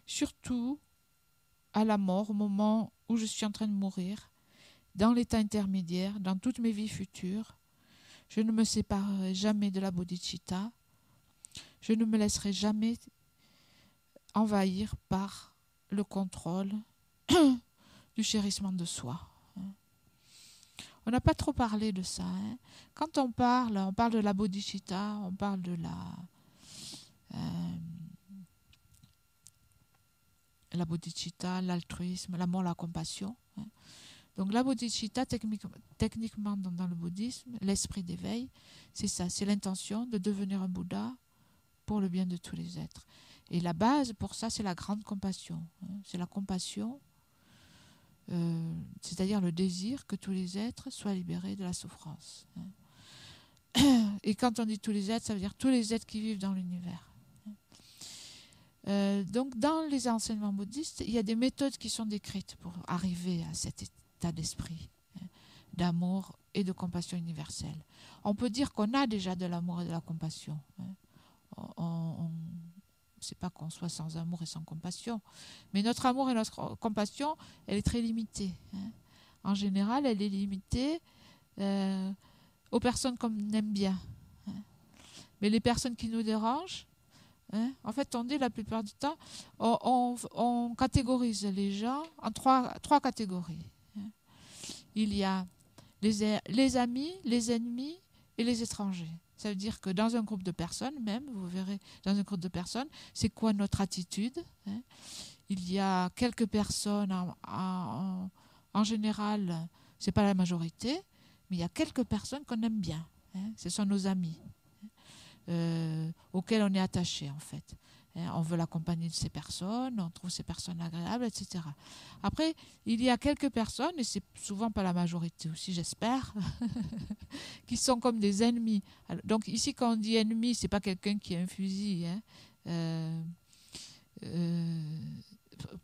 Surtout à la mort, au moment où je suis en train de mourir, dans l'état intermédiaire, dans toutes mes vies futures. Je ne me séparerai jamais de la bodhicitta. Je ne me laisserai jamais envahir par le contrôle du chérissement de soi. On n'a pas trop parlé de ça. Hein. Quand on parle de la bodhicitta, on parle de la bodhicitta, l'altruisme, l'amour, la compassion. Hein. Donc la bodhicitta, techniquement dans le bouddhisme, l'esprit d'éveil, c'est ça, c'est l'intention de devenir un Bouddha pour le bien de tous les êtres. Et la base pour ça, c'est la grande compassion. Hein. C'est la compassion, c'est-à-dire le désir que tous les êtres soient libérés de la souffrance. Hein. Et quand on dit tous les êtres, ça veut dire tous les êtres qui vivent dans l'univers. Donc dans les enseignements bouddhistes, il y a des méthodes qui sont décrites pour arriver à cet état d'esprit, hein, d'amour et de compassion universelle. On peut dire qu'on a déjà de l'amour et de la compassion. Hein. C'est pas qu'on soit sans amour et sans compassion, mais notre amour et notre compassion, elle est très limitée. Hein. En général, elle est limitée aux personnes qu'on aime bien. Hein. Mais les personnes qui nous dérangent, hein, en fait, on dit la plupart du temps, on catégorise les gens en trois catégories. Hein. Il y a les amis, les ennemis et les étrangers. Ça veut dire que dans un groupe de personnes, même, vous verrez, dans un groupe de personnes, c'est quoi notre attitude, hein. Il y a quelques personnes, en général, c'est pas la majorité, mais il y a quelques personnes qu'on aime bien. Hein. Ce sont nos amis, auxquels on est attaché, en fait. Hein, on veut la compagnie de ces personnes, on trouve ces personnes agréables, etc. Après, il y a quelques personnes, et c'est souvent pas la majorité aussi, j'espère, qui sont comme des ennemis. Alors, donc ici, quand on dit ennemi, c'est pas quelqu'un qui a un fusil, hein,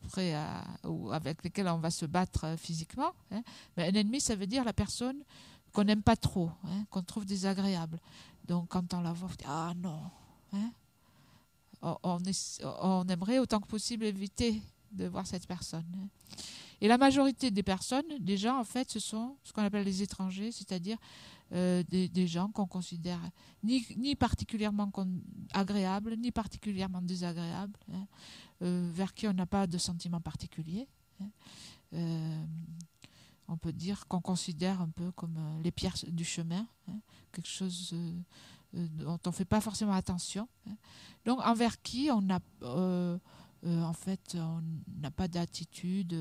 prêt ou avec lequel on va se battre physiquement. Hein. Mais un ennemi, ça veut dire la personne qu'on n'aime pas trop, hein, qu'on trouve désagréable. Donc quand on la voit, on dit ah non. Hein. On aimerait autant que possible éviter de voir cette personne. Hein. Et la majorité des personnes, des gens, en fait, ce sont ce qu'on appelle les étrangers, c'est-à-dire des gens qu'on considère ni particulièrement agréables, ni particulièrement désagréables, hein, vers qui on n'a pas de sentiment particulier. Hein. On peut dire qu'on considère un peu comme les pierres du chemin, hein, quelque chose dont on ne fait pas forcément attention. Hein. Donc envers qui on a, en fait, on n'a pas d'attitude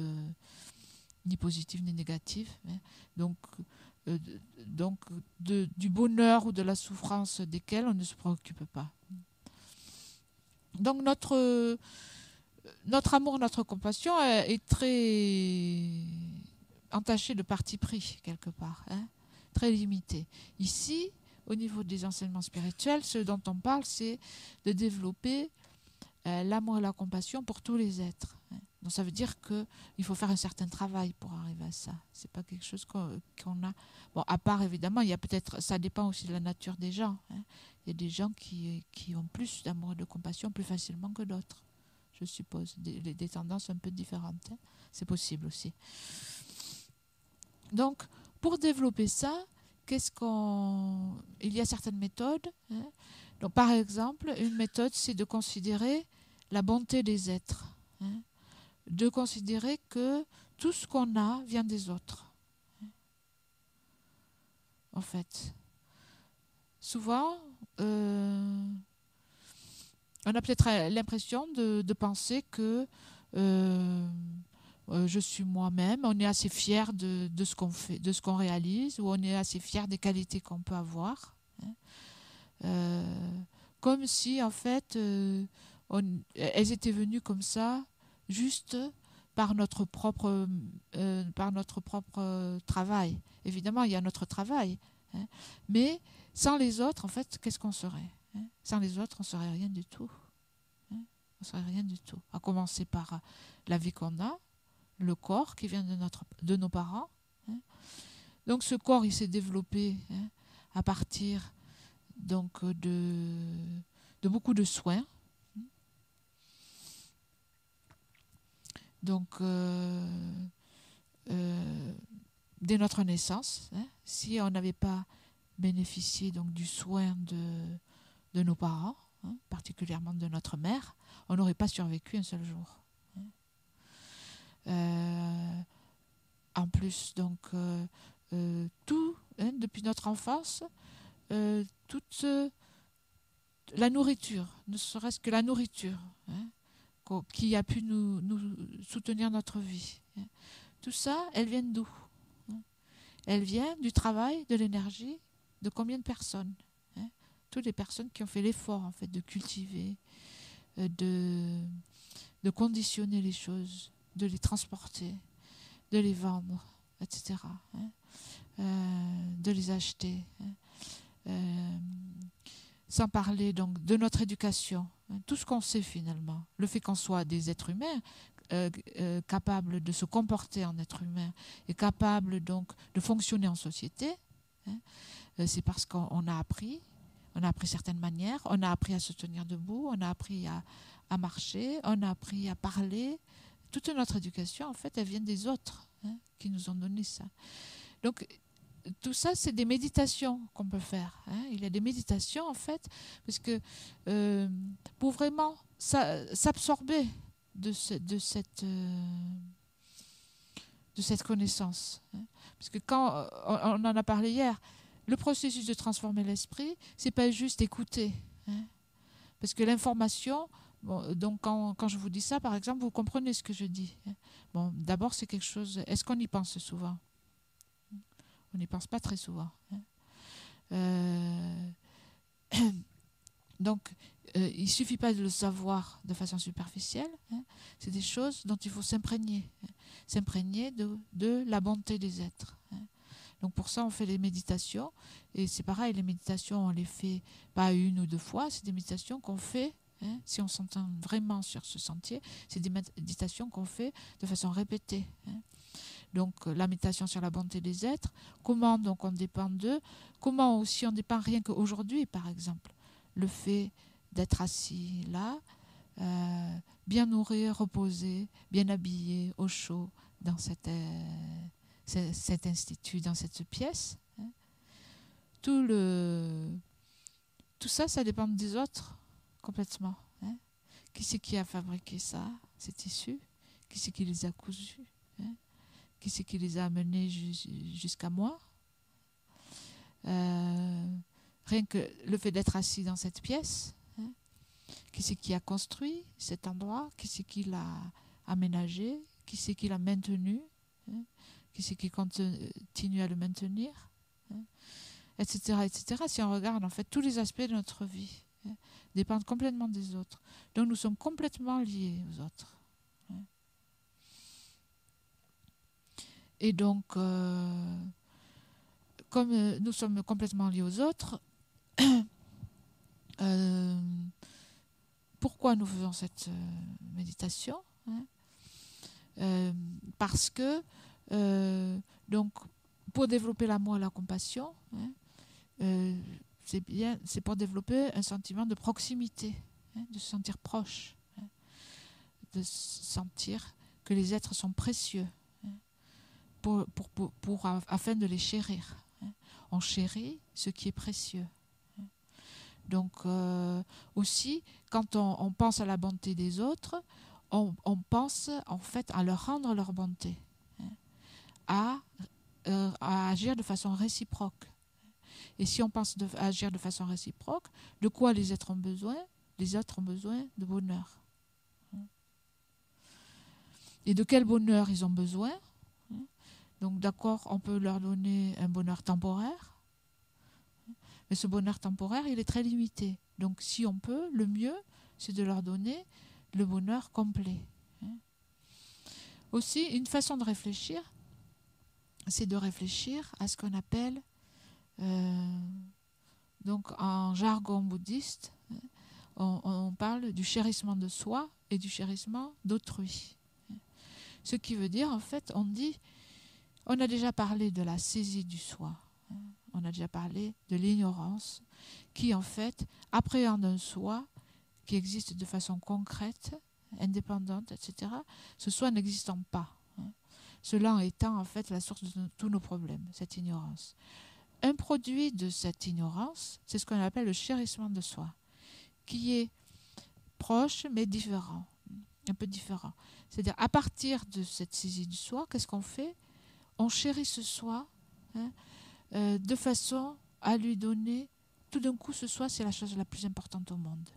ni positive ni négative. Hein. Donc du bonheur ou de la souffrance desquels on ne se préoccupe pas. Donc notre amour, notre compassion est très entaché de parti pris quelque part, hein, très limité. Ici, au niveau des enseignements spirituels, ce dont on parle, c'est de développer l'amour et la compassion pour tous les êtres. Hein. Donc ça veut dire qu'il faut faire un certain travail pour arriver à ça. C'est pas quelque chose qu'on a. Bon, à part évidemment, il y a peut-être, ça dépend aussi de la nature des gens. Hein. Il y a des gens qui ont plus d'amour et de compassion plus facilement que d'autres, je suppose, des tendances un peu différentes. Hein. C'est possible aussi. Donc, pour développer ça, il y a certaines méthodes. Hein. Donc, par exemple, une méthode, c'est de considérer la bonté des êtres. Hein. De considérer que tout ce qu'on a vient des autres. Hein. En fait, souvent, on a peut-être l'impression de penser que je suis moi-même, on est assez fier de ce qu'on fait, de ce qu'on réalise, ou on est assez fier des qualités qu'on peut avoir. Hein. Comme si, en fait, elles étaient venues comme ça, juste par notre propre travail. Évidemment, il y a notre travail. hein. Mais sans les autres, en fait, qu'est-ce qu'on serait, hein? Sans les autres, on ne serait rien du tout. Hein. On ne serait rien du tout. À commencer par la vie qu'on a, le corps qui vient de nos parents. Hein. Donc ce corps, il s'est développé, hein, à partir donc, de beaucoup de soins. Donc, dès notre naissance, hein, si on n'avait pas bénéficié donc, du soin de nos parents, hein, particulièrement de notre mère, on n'aurait pas survécu un seul jour. Hein. En plus, donc, tout, hein, depuis notre enfance, toute la nourriture, ne serait-ce que la nourriture, hein, qui a pu nous soutenir notre vie. Hein. Tout ça, elle vient d'où? Hein. Elle vient du travail, de l'énergie, de combien de personnes? Hein. Toutes les personnes qui ont fait l'effort en fait, de cultiver, de conditionner les choses, de les transporter, de les vendre, etc. Hein. De les acheter. Hein. Sans parler donc de notre éducation, hein, tout ce qu'on sait finalement, le fait qu'on soit des êtres humains capables de se comporter en être humain et capables donc de fonctionner en société, hein, c'est parce qu'on a appris certaines manières, on a appris à se tenir debout, on a appris à marcher, on a appris à parler. Toute notre éducation, en fait, elle vient des autres, hein, qui nous ont donné ça. Donc, tout ça, c'est des méditations qu'on peut faire. Hein. Il y a des méditations, en fait, parce que pour vraiment s'absorber de cette connaissance. Hein. Parce que quand on en a parlé hier, le processus de transformer l'esprit, c'est pas juste écouter. Hein. Parce que l'information, bon, donc quand je vous dis ça, par exemple, vous comprenez ce que je dis. Hein. Bon, d'abord, c'est quelque chose. Est-ce qu'on y pense souvent? On n'y pense pas très souvent. Hein. Donc, il ne suffit pas de le savoir de façon superficielle. Hein. C'est des choses dont il faut s'imprégner. Hein. S'imprégner de la bonté des êtres. Hein. Donc, pour ça, on fait les méditations. Et c'est pareil, les méditations, on les fait pas une ou deux fois. C'est des méditations qu'on fait, hein, si on s'entend vraiment sur ce sentier, c'est des méditations qu'on fait de façon répétée. Hein. Donc la méditation sur la bonté des êtres, comment donc on dépend d'eux, comment aussi on dépend rien qu'aujourd'hui par exemple. Le fait d'être assis là, bien nourri, reposé, bien habillé, au chaud dans cet institut, dans cette pièce. Hein. Tout ça, ça dépend des autres complètement. Hein. Qui c'est qui a fabriqué ça, ces tissus? Qui c'est qui les a cousus? Hein. Qui c'est qui les a amenés jusqu'à moi? Rien que le fait d'être assis dans cette pièce, hein, qui c'est qui a construit cet endroit? Qui c'est qui l'a aménagé? Qui c'est qui l'a maintenu? Hein, qui c'est qui continue à le maintenir? Hein, etc., etc. Si on regarde, en fait, tous les aspects de notre vie, hein, dépendent complètement des autres. Donc nous sommes complètement liés aux autres. Hein. Et donc, comme nous sommes complètement liés aux autres, pourquoi nous faisons cette méditation? Hein? Parce que, donc, pour développer l'amour et la compassion, hein, c'est pour développer un sentiment de proximité, hein, de se sentir proche, hein, de sentir que les êtres sont précieux. Afin de les chérir. Hein. On chérit ce qui est précieux. Hein. Donc aussi, quand on pense à la bonté des autres, on pense en fait à leur rendre leur bonté, hein, à agir de façon réciproque. Et si on pense à agir de façon réciproque, de quoi les êtres ont besoin? Les êtres ont besoin de bonheur. Hein. Et de quel bonheur ils ont besoin? Donc d'accord, on peut leur donner un bonheur temporaire, mais ce bonheur temporaire, il est très limité. Donc si on peut, le mieux, c'est de leur donner le bonheur complet. Aussi, une façon de réfléchir, c'est de réfléchir à ce qu'on appelle Donc en jargon bouddhiste, on parle du chérissement de soi et du chérissement d'autrui. Ce qui veut dire, en fait, on a déjà parlé de la saisie du soi, on a déjà parlé de l'ignorance, qui en fait appréhende un soi qui existe de façon concrète, indépendante, etc., ce soi n'existant pas. Cela étant en fait la source de tous nos problèmes, cette ignorance. Un produit de cette ignorance, c'est ce qu'on appelle le chérissement de soi, qui est proche mais différent, un peu différent. C'est-à-dire, à partir de cette saisie du soi, qu'est-ce qu'on fait? On chérit ce soi de façon à lui donner, tout d'un coup, ce soi, c'est la chose la plus importante au monde.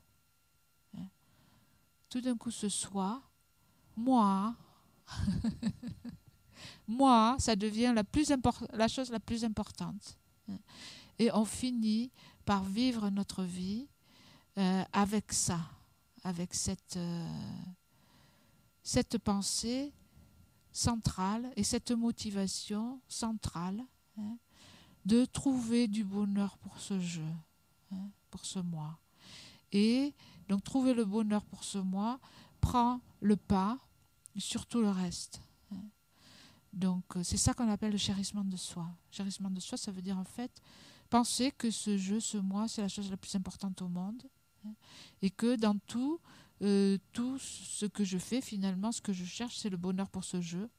Tout d'un coup, ce soi, moi, moi, ça devient la chose la plus importante. Et on finit par vivre notre vie avec ça, avec cette pensée centrale et cette motivation centrale de trouver du bonheur pour ce jeu, pour ce moi. Et donc trouver le bonheur pour ce moi prend le pas sur tout le reste. Donc c'est ça qu'on appelle le chérissement de soi. Le chérissement de soi, ça veut dire en fait penser que ce jeu, ce moi, c'est la chose la plus importante au monde, et que dans tout ce que je fais, finalement, ce que je cherche, c'est le bonheur pour ce jeu.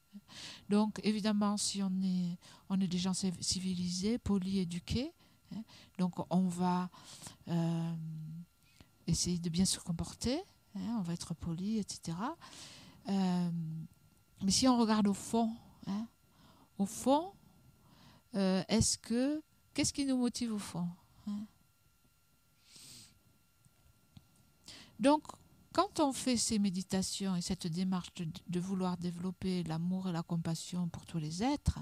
Donc évidemment, si on est des gens civilisés, polis, éduqués, donc on va essayer de bien se comporter, on va être poli, etc. Mais si on regarde au fond, qu'est-ce qui nous motive au fond, Donc, quand on fait ces méditations et cette démarche de vouloir développer l'amour et la compassion pour tous les êtres,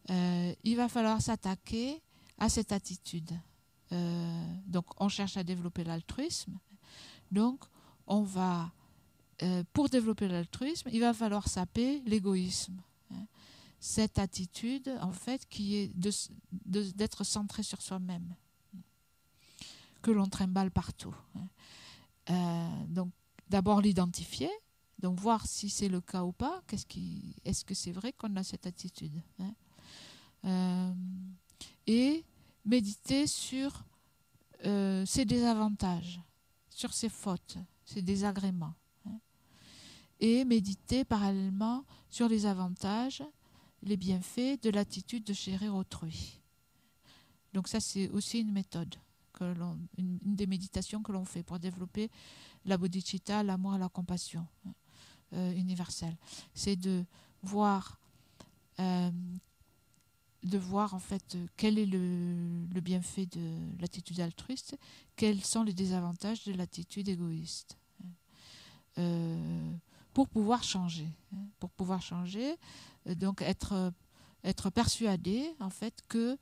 il va falloir s'attaquer à cette attitude. Donc, on cherche à développer l'altruisme. Donc, pour développer l'altruisme, il va falloir saper l'égoïsme. Cette attitude, en fait, qui est d'être centré sur soi-même, que l'on trimballe partout. Donc, d'abord l'identifier, donc voir si c'est le cas ou pas. Est-ce que c'est vrai qu'on a cette attitude, et méditer sur ses désavantages, sur ses fautes, ses désagréments, et méditer parallèlement sur les avantages, les bienfaits de l'attitude de chérir autrui. Donc ça, c'est aussi une méthode, une des méditations que l'on fait pour développer la bodhicitta, l'amour et la compassion universelle. C'est de voir en fait quel est le bienfait de l'attitude altruiste, quels sont les désavantages de l'attitude égoïste, pour pouvoir changer. Donc être persuadé en fait que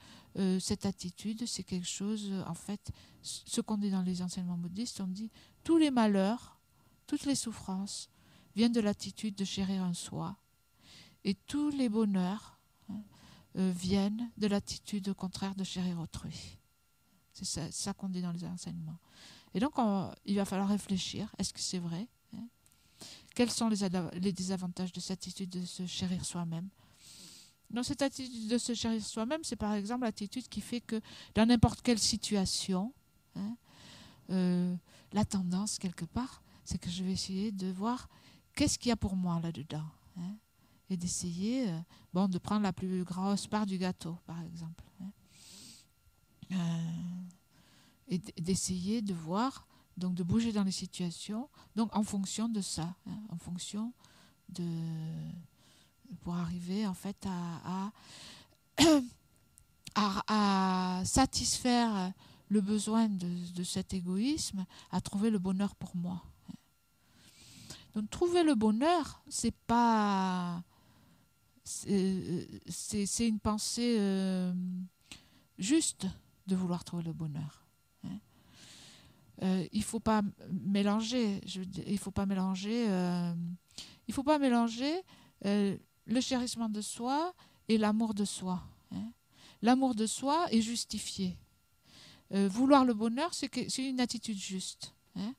cette attitude, c'est quelque chose, en fait, ce qu'on dit dans les enseignements bouddhistes, on dit tous les malheurs, toutes les souffrances viennent de l'attitude de chérir un soi, et tous les bonheurs viennent de l'attitude contraire de chérir autrui. C'est ça qu'on dit dans les enseignements. Et donc il va falloir réfléchir, est-ce que c'est vrai, quels sont les désavantages de cette attitude de se chérir soi-même. Dans cette attitude de se chérir soi-même, c'est par exemple l'attitude qui fait que dans n'importe quelle situation, la tendance quelque part, c'est que je vais essayer de voir qu'est-ce qu'il y a pour moi là-dedans, et d'essayer de prendre la plus grosse part du gâteau, par exemple, et d'essayer de voir, donc de bouger dans les situations, donc en fonction de ça, en fonction de... pour arriver en fait à satisfaire le besoin de cet égoïsme, à trouver le bonheur pour moi. Donc trouver le bonheur, c'est une pensée juste de vouloir trouver le bonheur. Il faut pas mélanger, il faut pas mélanger le chérissement de soi et l'amour de soi. l'amour de soi est justifié. Vouloir le bonheur, c'est une attitude juste. Hein.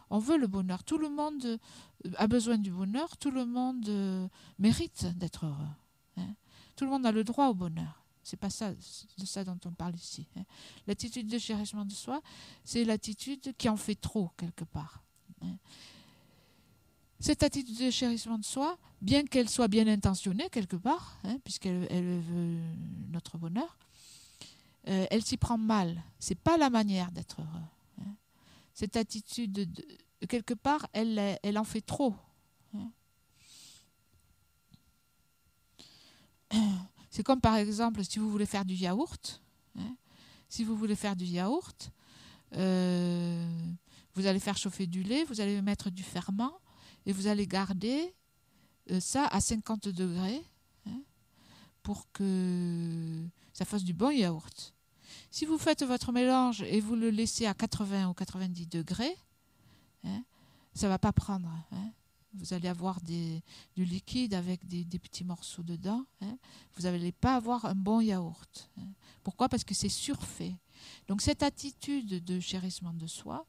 On veut le bonheur. Tout le monde a besoin du bonheur. Tout le monde mérite d'être heureux. Hein. Tout le monde a le droit au bonheur. C'est pas ça, de ça dont on parle ici. Hein. L'attitude de chérissement de soi, c'est l'attitude qui en fait trop quelque part. Hein. Cette attitude de chérissement de soi, bien qu'elle soit bien intentionnée quelque part, hein, puisqu'elle veut notre bonheur, elle s'y prend mal. C'est pas la manière d'être heureux. Hein. Cette attitude, quelque part, elle en fait trop. Hein. C'est comme par exemple, si vous voulez faire du yaourt, hein, si vous voulez faire du yaourt, vous allez faire chauffer du lait, vous allez mettre du ferment et vous allez garder ça à 50 degrés hein, pour que ça fasse du bon yaourt. Si vous faites votre mélange et vous le laissez à 80 ou 90 degrés, hein, ça ne va pas prendre. Hein. Vous allez avoir du liquide avec des petits morceaux dedans. Hein. Vous n'allez pas avoir un bon yaourt. Hein. Pourquoi? Parce que c'est surfait. Donc cette attitude de chérissement de soi,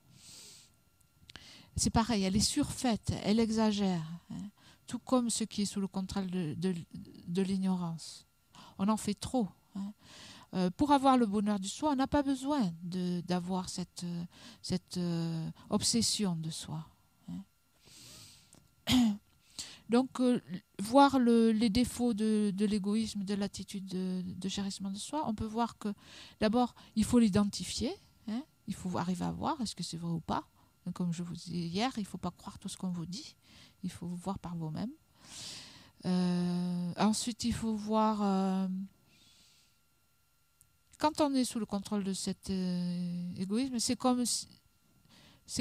c'est pareil, elle est surfaite, elle exagère. Hein. Tout comme ce qui est sous le contrôle de l'ignorance. On en fait trop. Hein. Pour avoir le bonheur du soi, on n'a pas besoin d'avoir cette obsession de soi. Hein. Donc, voir les défauts de l'égoïsme, de l'attitude de chérissement de soi, on peut voir que d'abord, il faut l'identifier. Hein. Il faut arriver à voir est-ce que c'est vrai ou pas. Donc, comme je vous disais hier, il ne faut pas croire tout ce qu'on vous dit. Il faut voir par vous-même. Ensuite, il faut voir... quand on est sous le contrôle de cet égoïsme, c'est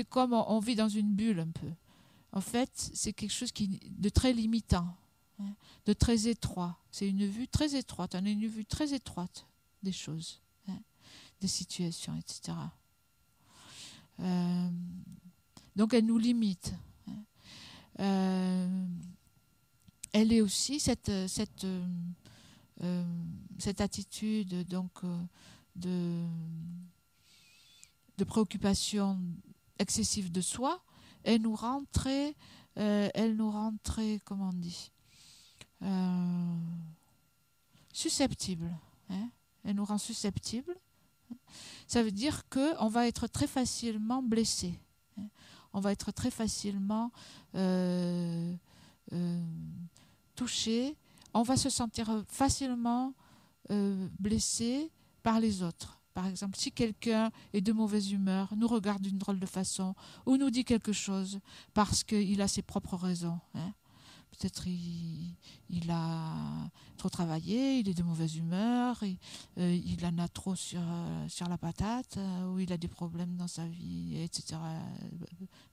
comme on vit dans une bulle un peu. En fait, c'est quelque chose de très limitant, hein, de très étroit. C'est une vue très étroite. On a une vue très étroite des choses, hein, des situations, etc. Donc, elle nous limite. Hein. Elle est aussi cette attitude donc de préoccupation excessive de soi, elle nous rend très comment on dit, susceptibles. Hein. Elle nous rend susceptibles. Ça veut dire qu'on va être très facilement blessé. Hein. On va être très facilement touché. On va se sentir facilement blessé par les autres. Par exemple, si quelqu'un est de mauvaise humeur, nous regarde d'une drôle de façon, ou nous dit quelque chose parce qu'il a ses propres raisons. Hein. Peut-être il a trop travaillé, il est de mauvaise humeur, il en a trop sur la patate, ou il a des problèmes dans sa vie, etc.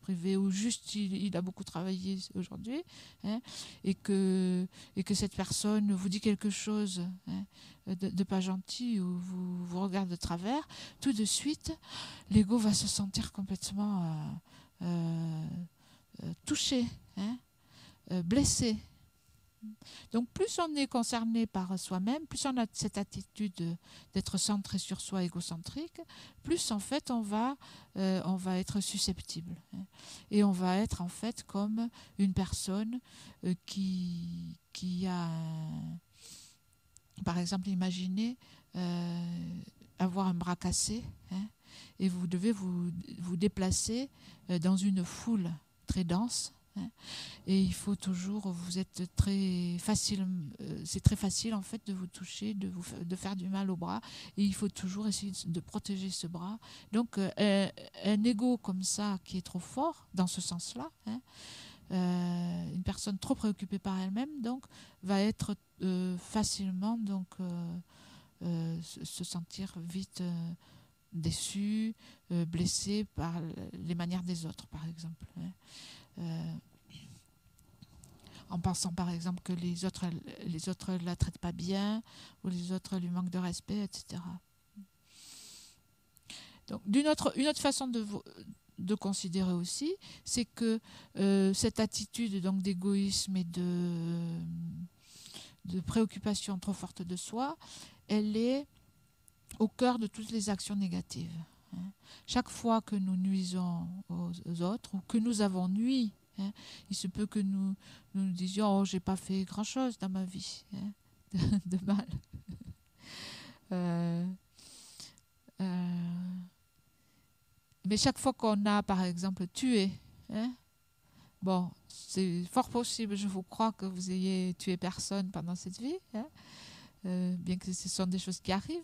privée, ou juste il a beaucoup travaillé aujourd'hui, hein, et que cette personne vous dit quelque chose hein, de pas gentil, ou vous regarde de travers, tout de suite, l'ego va se sentir complètement touché, hein, blessé. Donc plus on est concerné par soi-même, plus on a cette attitude d'être centré sur soi, égocentrique, plus en fait on va être susceptible. Hein. Et on va être en fait comme une personne qui a... Par exemple, imaginez avoir un bras cassé, hein, et vous devez vous déplacer dans une foule très dense. Et il faut toujours, vous êtes très facile, c'est très facile en fait de vous toucher, de faire du mal au bras, et il faut toujours essayer de protéger ce bras. Donc un ego comme ça qui est trop fort dans ce sens-là, hein, une personne trop préoccupée par elle-même, donc va être facilement donc se sentir vite déçu, blessé par les manières des autres, par exemple. Hein. En pensant par exemple que les autres la traitent pas bien, ou les autres lui manquent de respect, etc. Donc une autre façon de considérer aussi, c'est que cette attitude donc d'égoïsme et de préoccupation trop forte de soi, elle est au cœur de toutes les actions négatives. Chaque fois que nous nuisons aux autres ou que nous avons nui, il se peut que nous disions « Oh, j'ai pas fait grand-chose dans ma vie de mal. » Mais chaque fois qu'on a, par exemple, tué, bon, c'est fort possible, je vous crois, que vous ayez tué personne pendant cette vie, bien que ce sont des choses qui arrivent.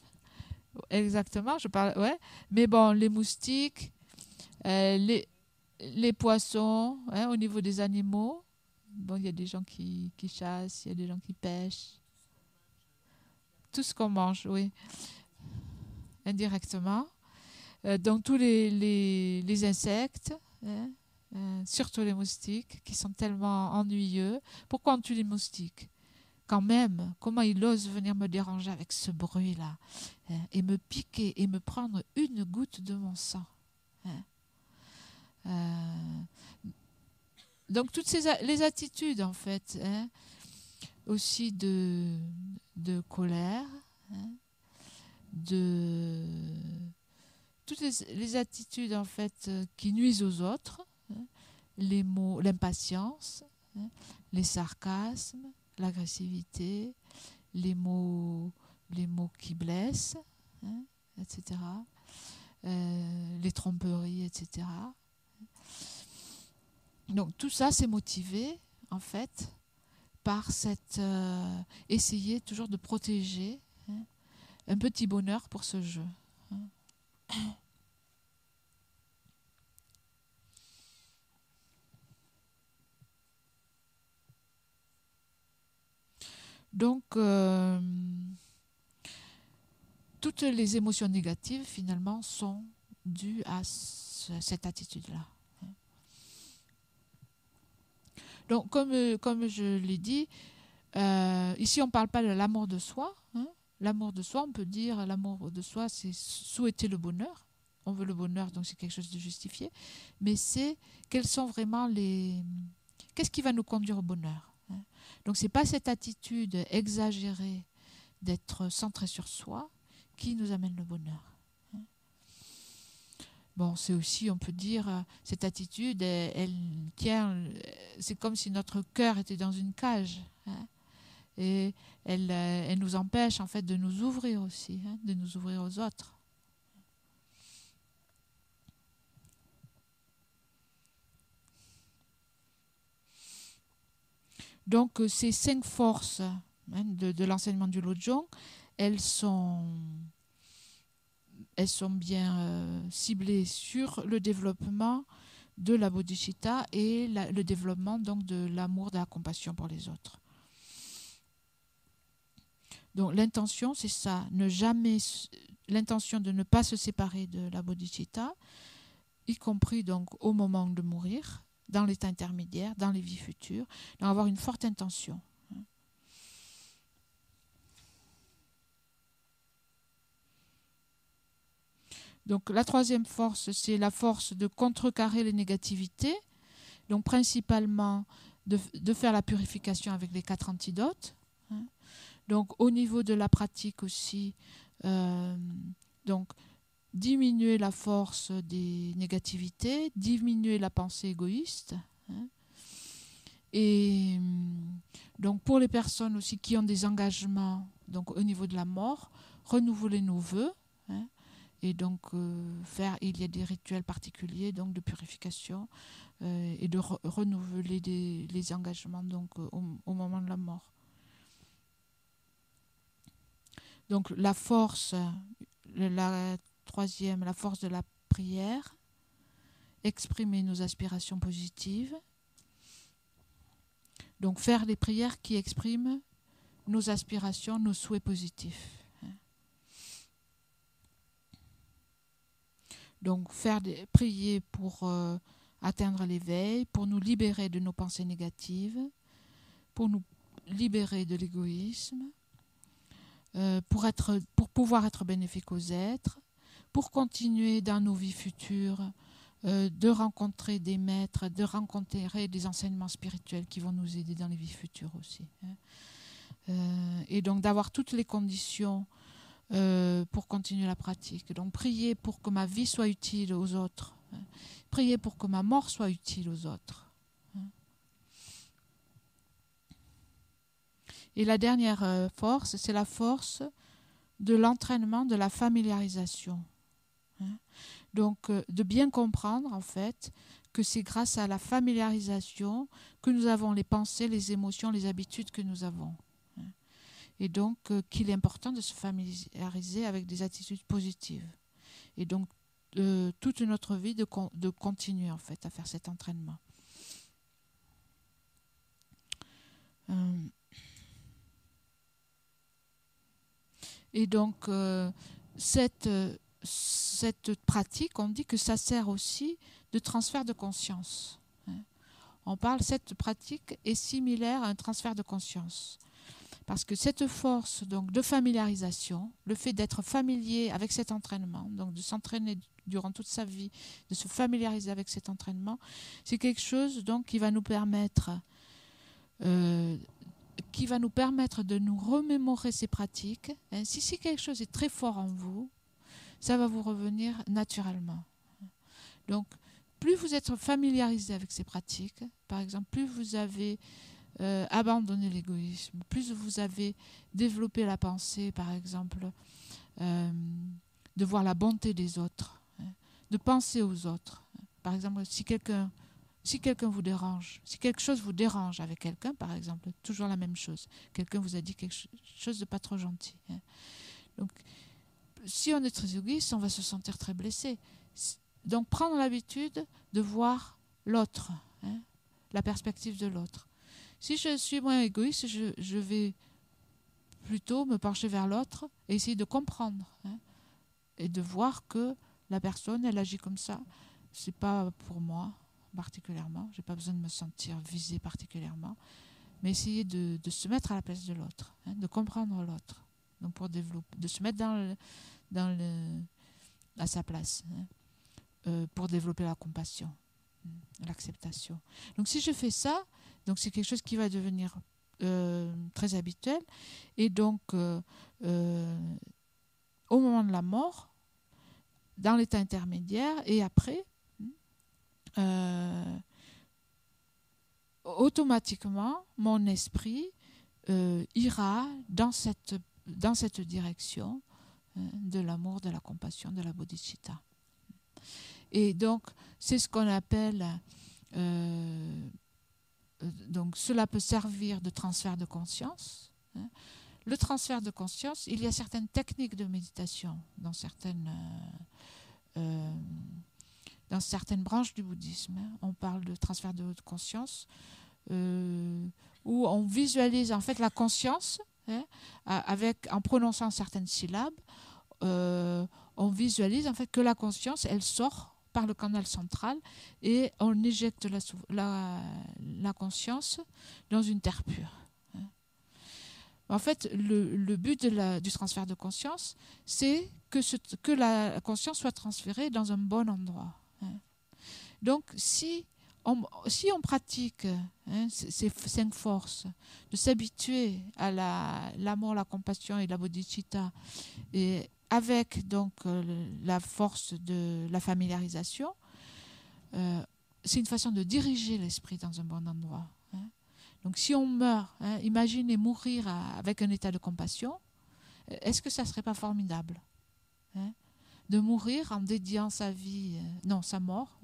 Exactement, je parle, ouais. Mais bon, les moustiques, les poissons, au niveau des animaux, bon, il y a des gens qui chassent, il y a des gens qui pêchent. Tout ce qu'on mange, oui, indirectement. Donc tous les insectes, surtout les moustiques, qui sont tellement ennuyeux. Pourquoi on tue les moustiques? Quand même, comment il ose venir me déranger avec ce bruit-là, et me piquer et me prendre une goutte de mon sang. Donc toutes les attitudes, en fait, aussi de colère, toutes les attitudes, en fait, qui nuisent aux autres, les mots, l'impatience, les sarcasmes, l'agressivité, les mots qui blessent, etc. Les tromperies, etc. Donc tout ça, c'est motivé, en fait, par cette essayer toujours de protéger un petit bonheur pour ce jeu. Donc, toutes les émotions négatives, finalement, sont dues à cette attitude-là. Donc, comme je l'ai dit, ici, on ne parle pas de l'amour de soi. L'amour de soi, on peut dire, l'amour de soi, c'est souhaiter le bonheur. On veut le bonheur, donc c'est quelque chose de justifié. Mais c'est quels sont vraiment qu'est-ce qui va nous conduire au bonheur? Donc, ce n'est pas cette attitude exagérée d'être centré sur soi qui nous amène le bonheur. Bon, c'est aussi, on peut dire, cette attitude, elle tient, c'est comme si notre cœur était dans une cage. Et elle nous empêche, en fait, de nous ouvrir aussi, de nous ouvrir aux autres. Donc, ces 5 forces de l'enseignement du Lojong, elles sont bien ciblées sur le développement de la bodhicitta et le développement donc de l'amour, de la compassion pour les autres. Donc l'intention, c'est ça, l'intention de ne pas se séparer de la bodhicitta, y compris donc au moment de mourir, dans l'état intermédiaire, dans les vies futures, d'avoir une forte intention. Donc la troisième force, c'est la force de contrecarrer les négativités, donc principalement de faire la purification avec les 4 antidotes. Donc au niveau de la pratique aussi, donc diminuer la force des négativités, diminuer la pensée égoïste. Et donc pour les personnes aussi qui ont des engagements donc au niveau de la mort, renouveler nos vœux. Et donc il y a des rituels particuliers donc de purification et de renouveler les engagements donc au moment de la mort. Donc la force, la troisième, la force de la prière, exprimer nos aspirations positives. Donc faire des prières qui expriment nos aspirations, nos souhaits positifs. Donc prier pour atteindre l'éveil, pour nous libérer de nos pensées négatives, pour nous libérer de l'égoïsme, pour pouvoir être bénéfique aux êtres, pour continuer dans nos vies futures, de rencontrer des maîtres, de rencontrer des enseignements spirituels qui vont nous aider dans les vies futures aussi. Et donc d'avoir toutes les conditions pour continuer la pratique. Donc prier pour que ma vie soit utile aux autres. Prier pour que ma mort soit utile aux autres. Et la dernière force, c'est la force de l'entraînement, de la familiarisation. Donc de bien comprendre en fait que c'est grâce à la familiarisation que nous avons les pensées, les émotions, les habitudes que nous avons. Et donc qu'il est important de se familiariser avec des attitudes positives. Et donc toute notre vie de continuer en fait à faire cet entraînement. Et donc cette pratique, on dit que ça sert aussi de transfert de conscience. On parle, cette pratique est similaire à un transfert de conscience. Parce que cette force donc, de familiarisation, le fait d'être familier avec cet entraînement, donc de s'entraîner durant toute sa vie, de se familiariser avec cet entraînement, c'est quelque chose donc, qui va nous permettre de nous remémorer ces pratiques. Si quelque chose est très fort en vous, ça va vous revenir naturellement. Donc, plus vous êtes familiarisé avec ces pratiques, par exemple, plus vous avez abandonné l'égoïsme, plus vous avez développé la pensée, par exemple, de voir la bonté des autres, de penser aux autres. Par exemple, si quelqu'un vous dérange, si quelque chose vous dérange avec quelqu'un, par exemple, toujours la même chose, quelqu'un vous a dit quelque chose de pas trop gentil. Donc, si on est très égoïste, on va se sentir très blessé. Donc, prendre l'habitude de voir l'autre, la perspective de l'autre. Si je suis moins égoïste, je vais plutôt me pencher vers l'autre et essayer de comprendre et de voir que la personne, elle agit comme ça. C'est pas pour moi particulièrement, j'ai pas besoin de me sentir visée particulièrement, mais essayer de se mettre à la place de l'autre, de comprendre l'autre, donc pour développer, de se mettre à sa place, pour développer la compassion, l'acceptation. Donc si je fais ça, donc c'est quelque chose qui va devenir très habituel, et donc au moment de la mort, dans l'état intermédiaire et après, automatiquement mon esprit ira dans cette direction de l'amour, de la compassion, de la bodhicitta. Et donc c'est ce qu'on appelle donc cela peut servir de transfert de conscience. Le transfert de conscience, il y a certaines techniques de méditation dans certaines branches du bouddhisme. On parle de transfert de conscience où on visualise en fait la conscience en prononçant certaines syllabes. On visualise en fait que la conscience, elle sort par le canal central et on éjecte la conscience dans une terre pure. En fait, le but du transfert de conscience, c'est que la conscience soit transférée dans un bon endroit. Donc, si on pratique ces 5 forces, de s'habituer à l'amour, la compassion et la bodhicitta, et avec donc la force de la familiarisation, c'est une façon de diriger l'esprit dans un bon endroit. Donc si on meurt, imaginez mourir avec un état de compassion, est-ce que ça ne serait pas formidable de mourir en dédiant sa vie, sa mort,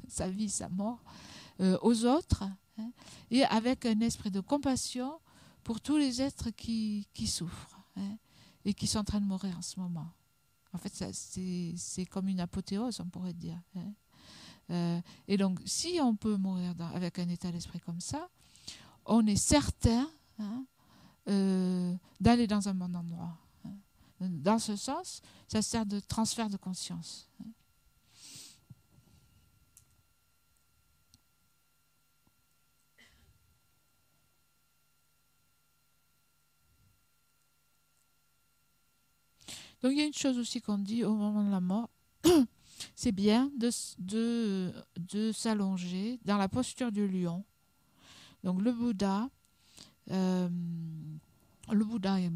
sa vie, sa mort, aux autres, et avec un esprit de compassion pour tous les êtres qui souffrent et qui sont en train de mourir en ce moment. En fait, c'est comme une apothéose, on pourrait dire. Et donc, si on peut mourir avec un état d'esprit comme ça, on est certain d'aller dans un bon endroit. Dans ce sens, ça sert de transfert de conscience. Donc il y a une chose aussi qu'on dit au moment de la mort, c'est bien de s'allonger dans la posture du lion. Donc le Bouddha, le Bouddha est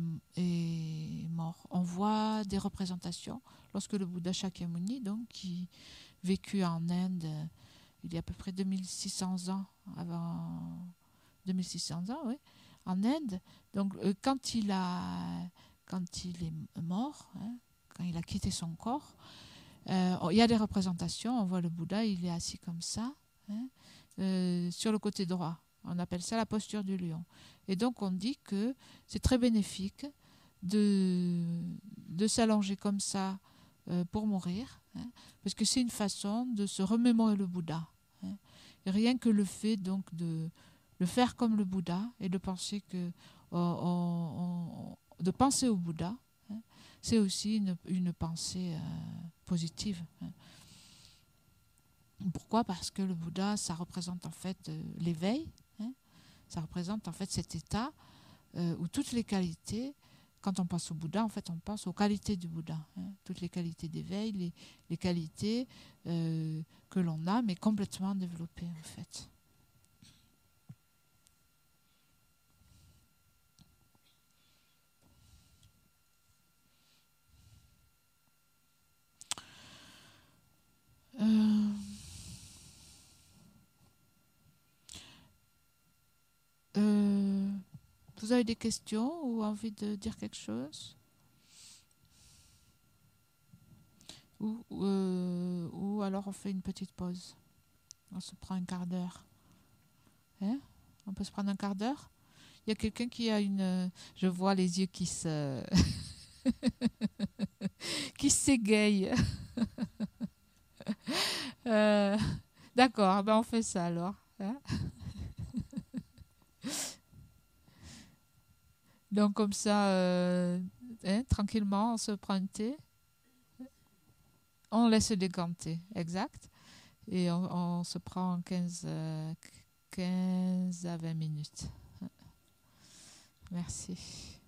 mort. On voit des représentations lorsque le Bouddha Shakyamuni, donc, qui vécut en Inde il y a à peu près 2600 ans, avant 2600 ans, oui, en Inde. Donc, quand il est mort, hein, quand il a quitté son corps, il y a des représentations. On voit le Bouddha, il est assis comme ça, hein, sur le côté droit. On appelle ça la posture du lion. Et donc, on dit que c'est très bénéfique de s'allonger comme ça pour mourir, hein, parce que c'est une façon de se remémorer le Bouddha. Hein. Et rien que le fait donc de le faire comme le Bouddha et de penser de penser au Bouddha, hein, c'est aussi une pensée positive. Hein. Pourquoi? Parce que le Bouddha, ça représente en fait l'éveil, hein, ça représente en fait cet état où toutes les qualités, quand on pense au Bouddha, en fait, on pense aux qualités du Bouddha, hein, toutes les qualités d'éveil, les qualités que l'on a, mais complètement développées en fait. Vous avez des questions ou envie de dire quelque chose? Ou alors on fait une petite pause. On se prend un quart d'heure. Hein? On peut se prendre un quart d'heure? Il y a quelqu'un qui a une... Je vois les yeux qui se... qui s'égayent. D'accord, ben on fait ça alors. Hein? Donc comme ça, hein, tranquillement, on se prend un thé. On laisse décanter, exact. Et on se prend 15 à 20 minutes. Merci.